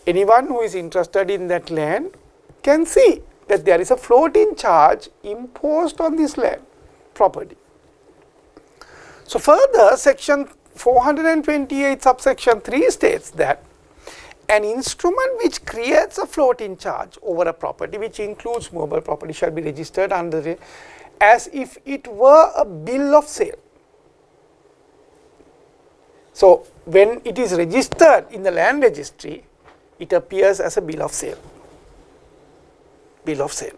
anyone who is interested in that land can see that there is a floating charge imposed on this land property. So, further section 428 subsection 3 states that an instrument which creates a floating charge over a property which includes movable property shall be registered under the, as if it were a bill of sale. So, when it is registered in the land registry, it appears as a bill of sale. Bill of sale.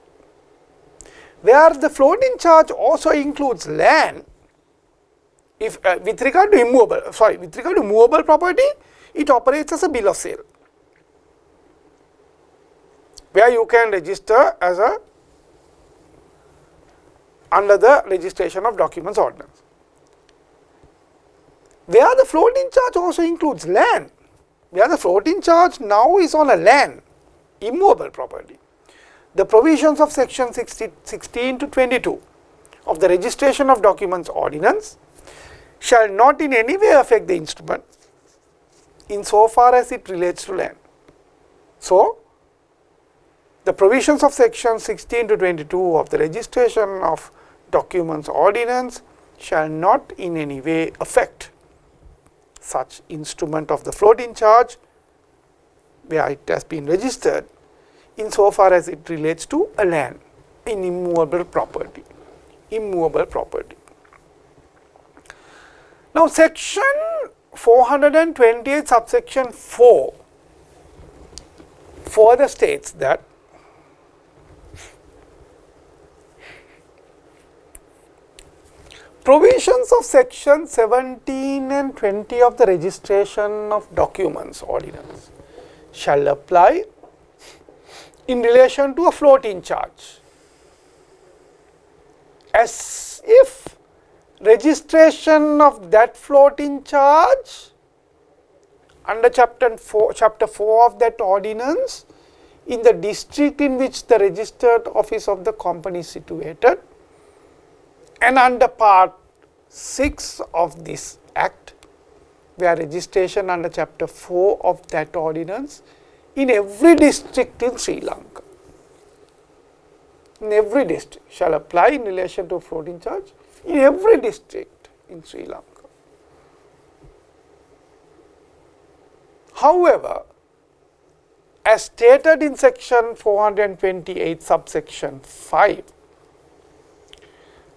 Where the floating charge also includes land, if with regard to movable property, it operates as a bill of sale, where you can register as a under the registration of documents ordinance. Where the floating charge also includes land, where the floating charge now is on a land, immovable property, the provisions of section 16 to 22 of the registration of documents ordinance shall not in any way affect the instrument insofar as it relates to land. So, the provisions of section 16 to 22 of the registration of documents ordinance shall not in any way affect such instrument of the floating charge where it has been registered insofar as it relates to a land in immovable property. Now, section 428 subsection 4 further states that provisions of section 17 and 20 of the registration of documents ordinance shall apply in relation to a floating charge, as if registration of that floating charge under chapter 4 of that ordinance in the district in which the registered office of the company is situated, and under part 6 of this act where registration under chapter 4 of that ordinance in every district in Sri Lanka, in every district shall apply in relation to floating charge in every district in Sri Lanka. However, as stated in section 428 subsection 5,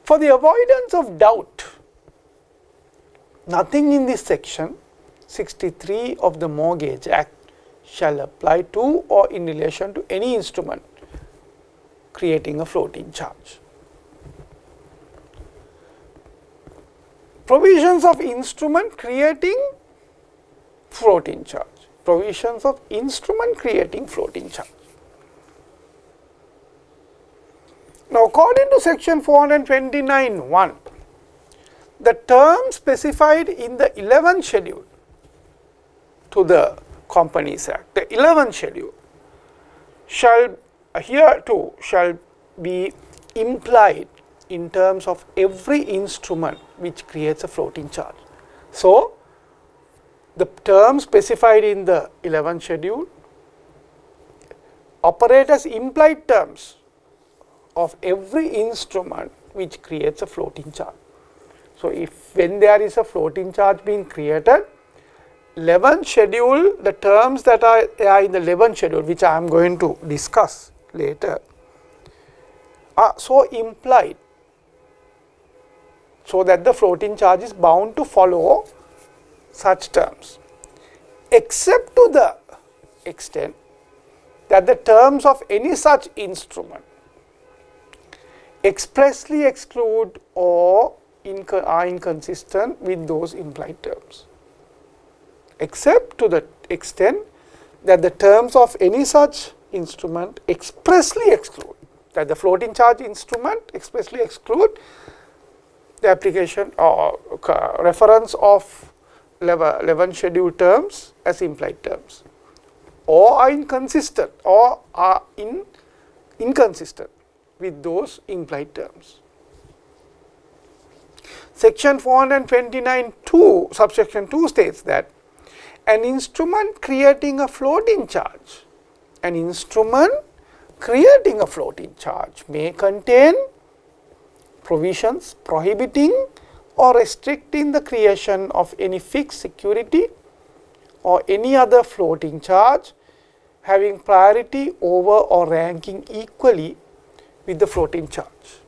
for the avoidance of doubt, nothing in this section 63 of the Mortgage Act shall apply to or in relation to any instrument creating a floating charge. Provisions of instrument creating floating charge. Provisions of instrument creating floating charge. Now, according to section 429(1), the term specified in the 11th schedule to the Companies Act, the 11th schedule, shall be implied in terms of every instrument which creates a floating charge. So, the term specified in the 11th schedule operate as implied terms of every instrument which creates a floating charge. So, if when there is a floating charge being created, 11th schedule, the terms that are in the 11th schedule, which I am going to discuss later, are so implied, so that the floating charge is bound to follow such terms, except to the extent that the terms of any such instrument expressly exclude or are inconsistent with those implied terms, except to the extent that the terms of any such instrument expressly exclude, that the floating charge instrument expressly exclude the application or reference of 11th schedule terms as implied terms, or are inconsistent or are inconsistent with those implied terms. Section 429(2) subsection 2 states that an instrument creating a floating charge, may contain provisions prohibiting or restricting the creation of any fixed security or any other floating charge having priority over or ranking equally with the floating charge,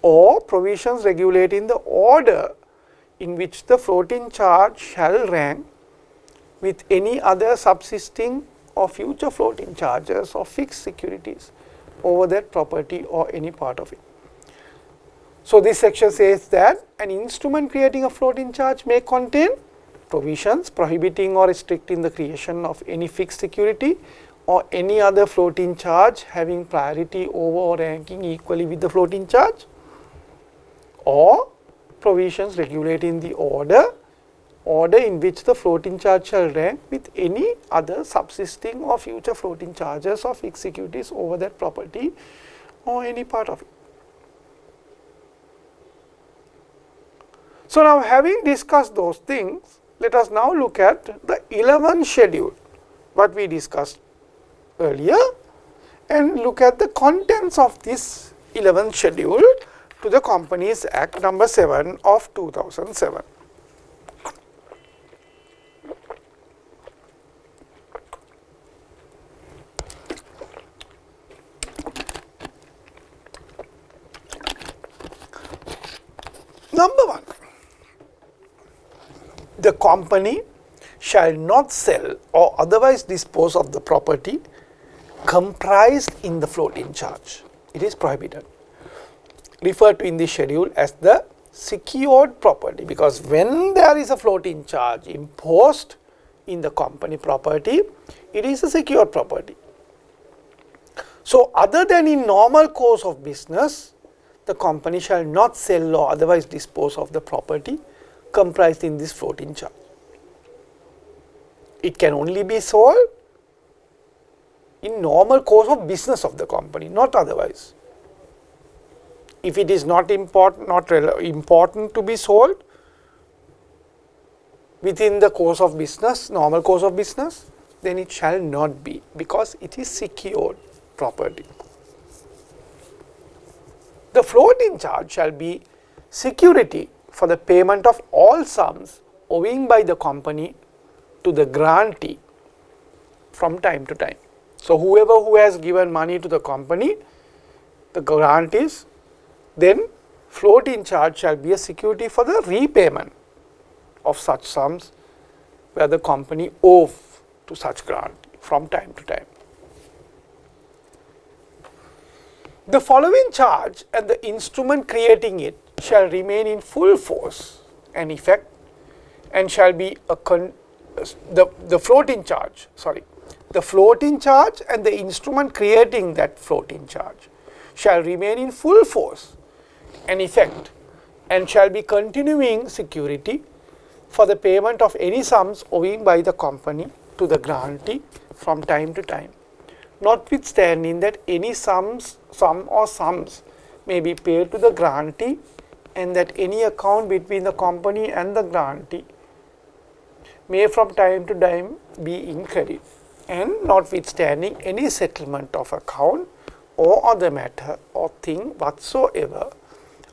or provisions regulating the order in which the floating charge shall rank with any other subsisting or future floating charges or fixed securities over that property or any part of it. So, this section says that an instrument creating a floating charge may contain provisions prohibiting or restricting the creation of any fixed security or any other floating charge having priority over or ranking equally with the floating charge, or provisions regulating the order in which the floating charge shall rank with any other subsisting or future floating charges or fixed securities over that property or any part of it. So, now having discussed those things, let us now look at the 11th schedule, what we discussed earlier, and look at the contents of this 11th schedule to the Companies Act number 7 of 2007. Number 1, the company shall not sell or otherwise dispose of the property comprised in the floating charge. It is prohibited. Referred to in this schedule as the secured property, because when there is a floating charge imposed in the company property, it is a secured property. So, other than in normal course of business, the company shall not sell or otherwise dispose of the property comprised in this floating charge. It can only be sold in normal course of business of the company, not otherwise. If it is not important to be sold within the course of business, normal course of business, then it shall not be, because it is secured property. The floating charge shall be security for the payment of all sums owing by the company to the grantee from time to time. So, whoever who has given money to the company, the grantees, then floating charge shall be a security for the repayment of such sums where the company owes to such grant from time to time. The following charge and the instrument creating it shall remain in full force and effect and shall be the floating charge and the instrument creating that floating charge shall remain in full force and effect and shall be continuing security for the payment of any sums owing by the company to the grantee from time to time, notwithstanding that any sum or sums may be paid to the grantee and that any account between the company and the grantee may from time to time be in credit, and notwithstanding any settlement of account or other matter or thing whatsoever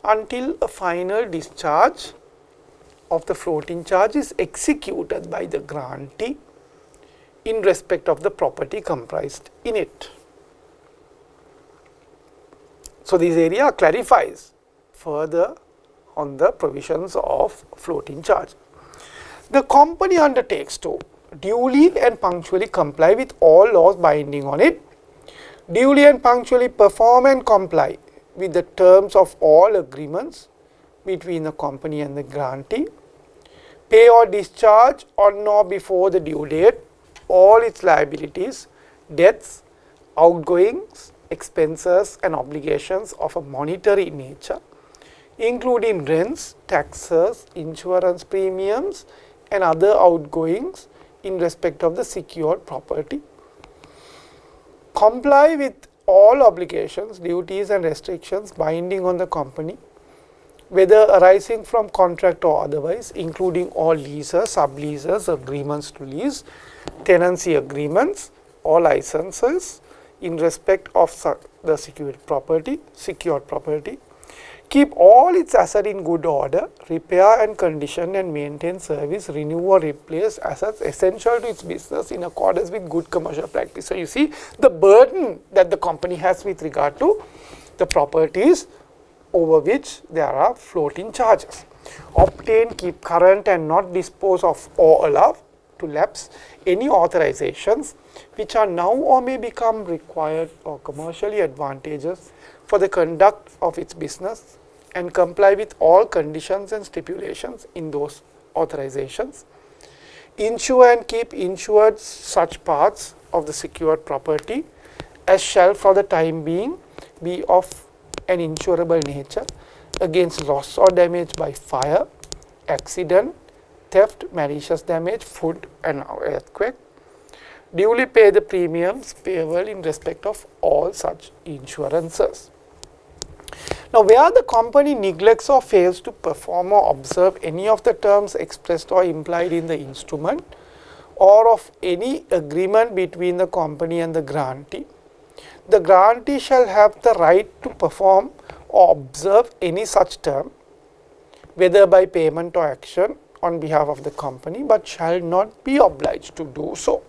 until a final discharge of the floating charge is executed by the grantee in respect of the property comprised in it. So, this area clarifies further on the provisions of floating charge. The company undertakes to duly and punctually comply with all laws binding on it, duly and punctually perform and comply with the terms of all agreements between the company and the grantee, pay or discharge on or before the due date all its liabilities, debts, outgoings, expenses and obligations of a monetary nature, including rents, taxes, insurance premiums and other outgoings in respect of the secured property, comply with all obligations, duties and restrictions binding on the company, whether arising from contract or otherwise, including all leases, subleases, agreements to lease, tenancy agreements or licenses in respect of the secured property, keep all its assets in good order, repair and condition and maintain, service, renew or replace assets essential to its business in accordance with good commercial practice. So, you see the burden that the company has with regard to the properties over which there are floating charges. Obtain, keep current and not dispose of or allow to lapse any authorizations which are now or may become required or commercially advantageous for the conduct of its business and comply with all conditions and stipulations in those authorizations. Insure and keep insured such parts of the secured property as shall for the time being be of an insurable nature against loss or damage by fire, accident, theft, malicious damage, flood and earthquake. Duly pay the premiums payable in respect of all such insurances. Now, where the company neglects or fails to perform or observe any of the terms expressed or implied in the instrument or of any agreement between the company and the grantee shall have the right to perform or observe any such term, whether by payment or action on behalf of the company, but shall not be obliged to do so.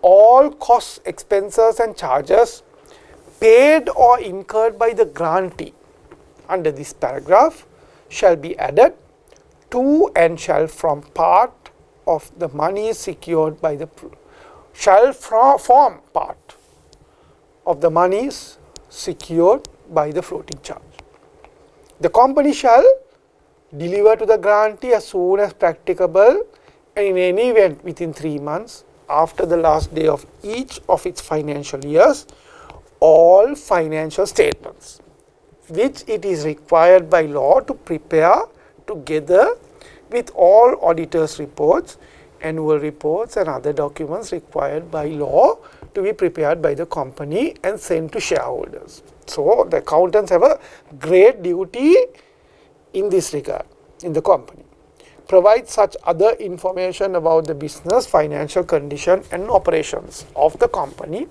All costs, expenses and charges paid or incurred by the grantee under this paragraph shall be added to and shall form part of the money secured by the form part of the monies secured by the floating charge. The company shall deliver to the grantee as soon as practicable and in any event within 3 months after the last day of each of its financial years all financial statements which it is required by law to prepare together with all auditors' reports, annual reports and other documents required by law to be prepared by the company and sent to shareholders. So, the accountants have a great duty in this regard in the company. Provide such other information about the business, financial condition and operations of the company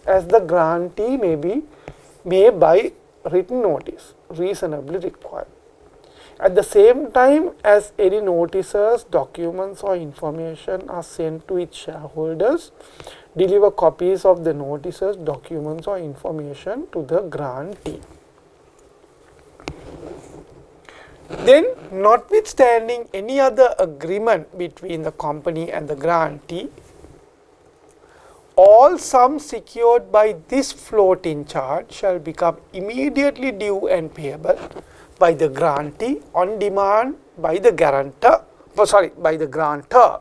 as the grantee may by written notice reasonably required. At the same time as any notices, documents or information are sent to its shareholders, deliver copies of the notices, documents or information to the grantee. Then, notwithstanding any other agreement between the company and the grantee, all sums secured by this floating charge shall become immediately due and payable by the grantee on demand by the guarantor, by the grantor,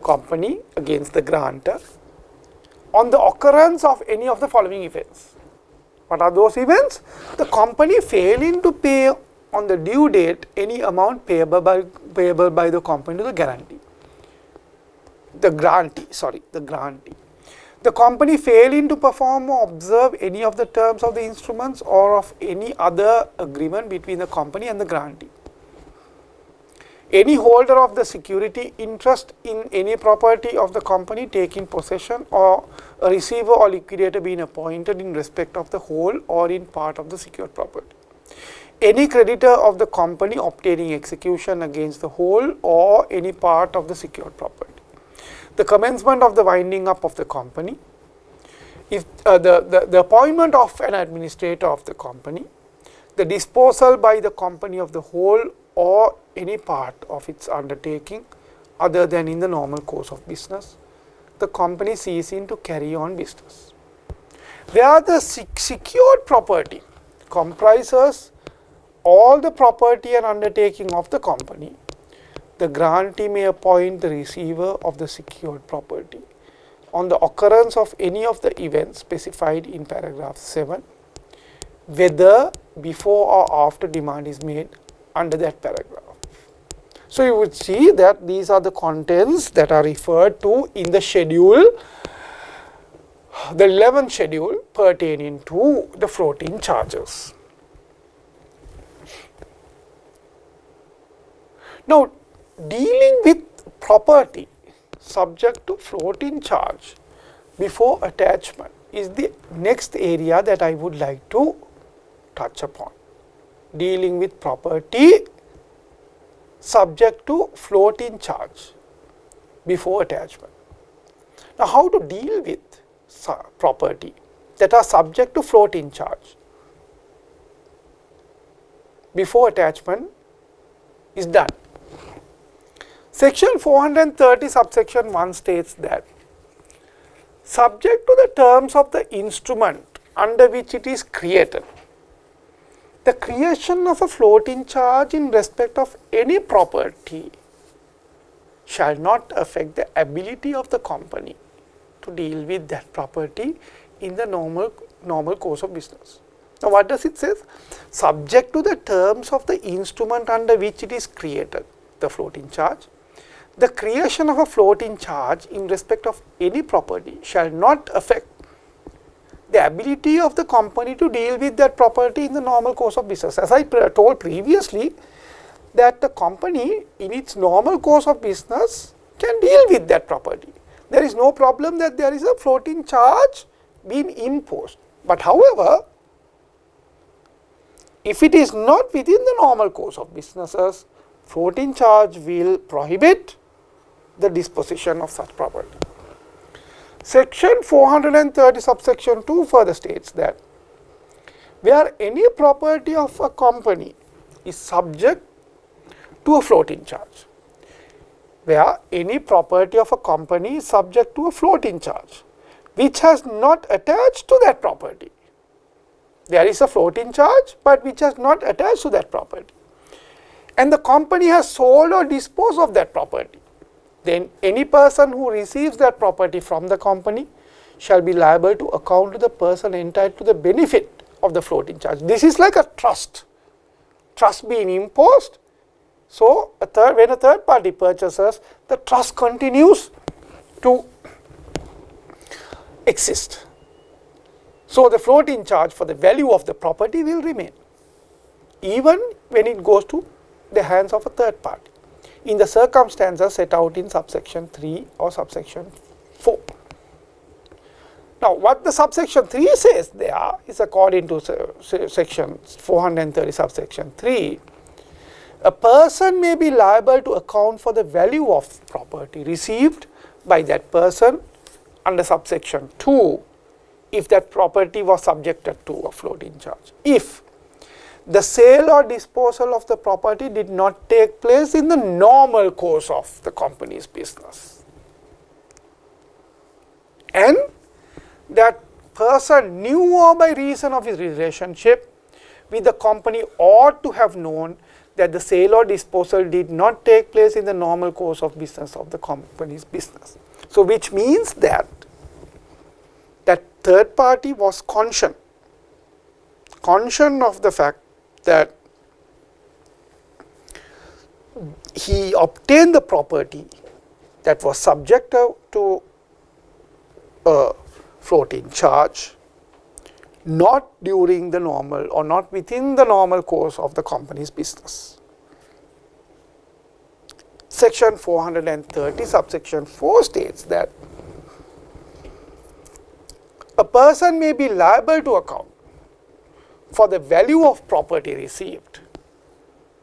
company against the grantor, on the occurrence of any of the following events. What are those events? The company failing to pay on the due date any amount payable by the company to the grantee. The grantee. The company failing to perform or observe any of the terms of the instruments or of any other agreement between the company and the grantee. Any holder of the security interest in any property of the company taking possession, or a receiver or liquidator being appointed in respect of the whole or in part of the secured property. Any creditor of the company obtaining execution against the whole or any part of the secured property. The commencement of the winding up of the company, if the appointment of an administrator of the company, the disposal by the company of the whole or any part of its undertaking other than in the normal course of business, the company ceasing to carry on business. Where the secured property comprises all the property and undertaking of the company, the grantee may appoint the receiver of the secured property on the occurrence of any of the events specified in paragraph 7, whether before or after demand is made under that paragraph. So, you would see that these are the contents that are referred to in the schedule, the 11th schedule pertaining to the floating charges. Now, dealing with property subject to floating charge before attachment is the next area that I would like to touch upon. Dealing with property subject to floating charge before attachment. Now, how to deal with property that are subject to floating charge before attachment is done? Section 430 subsection 1 states that subject to the terms of the instrument under which it is created, the creation of a floating charge in respect of any property shall not affect the ability of the company to deal with that property in the normal course of business. Now, what does it say? Subject to the terms of the instrument under which it is created, the floating charge, the creation of a floating charge in respect of any property shall not affect the ability of the company to deal with that property in the normal course of business. As I told previously, that the company in its normal course of business can deal with that property. There is no problem that there is a floating charge being imposed. But however, if it is not within the normal course of businesses, floating charge will prohibit the disposition of such property. Section 430 subsection 2 further states that where any property of a company is subject to a floating charge, where any property of a company is subject to a floating charge which has not attached to that property. There is a floating charge, but which has not attached to that property, and the company has sold or disposed of that property, then any person who receives that property from the company shall be liable to account to the person entitled to the benefit of the floating charge. This is like a trust being imposed. So, when a third party purchases, the trust continues to exist. So, the floating charge for the value of the property will remain even when it goes to the hands of a third party, in the circumstances set out in subsection 3 or subsection 4. Now, what the subsection 3 says there is according to section 430 subsection 3, a person may be liable to account for the value of property received by that person under subsection 2 if that property was subjected to a floating charge. If the sale or disposal of the property did not take place in the normal course of the company's business, and that person knew or by reason of his relationship with the company ought to have known that the sale or disposal did not take place in the normal course of business of the company's business. So, which means that that third party was conscious of the fact that he obtained the property that was subject to a floating charge, not during the normal or not within the normal course of the company's business. Section 430 subsection 4 states that a person may be liable to account for the value of property received.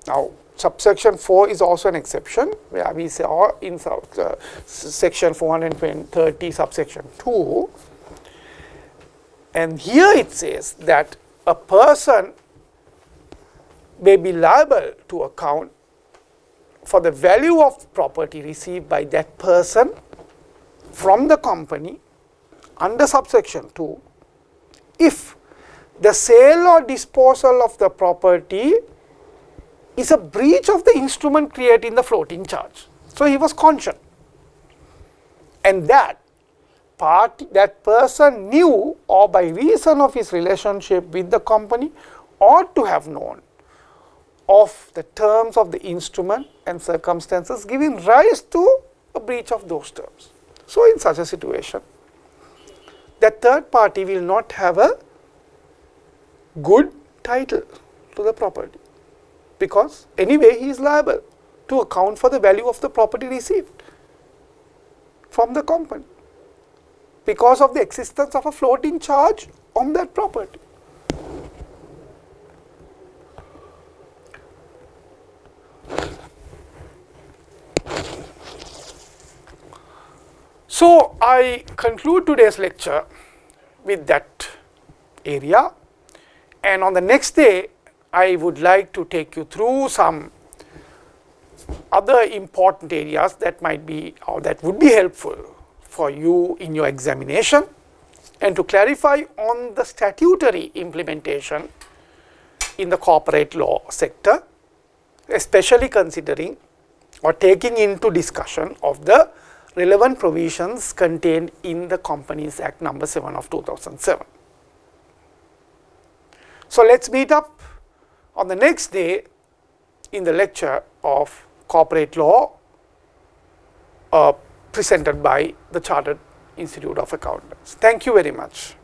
Now, subsection 4 is also an exception, where we saw in section 430 subsection 2, and here it says that a person may be liable to account for the value of property received by that person from the company under subsection 2 if the sale or disposal of the property is a breach of the instrument creating the floating charge. So, he was conscious, and that person knew or by reason of his relationship with the company ought to have known of the terms of the instrument and circumstances giving rise to a breach of those terms. So, in such a situation, that third party will not have a good title to the property, because anyway he is liable to account for the value of the property received from the company because of the existence of a floating charge on that property. So, I conclude today's lecture with that area, and on the next day I would like to take you through some other important areas that might be or that would be helpful for you in your examination, and to clarify on the statutory implementation in the corporate law sector, especially considering or taking into discussion of the relevant provisions contained in the Companies Act number 7 of 2007. So, let us meet up on the next day in the lecture of corporate law presented by the Chartered Institute of Accountants. Thank you very much.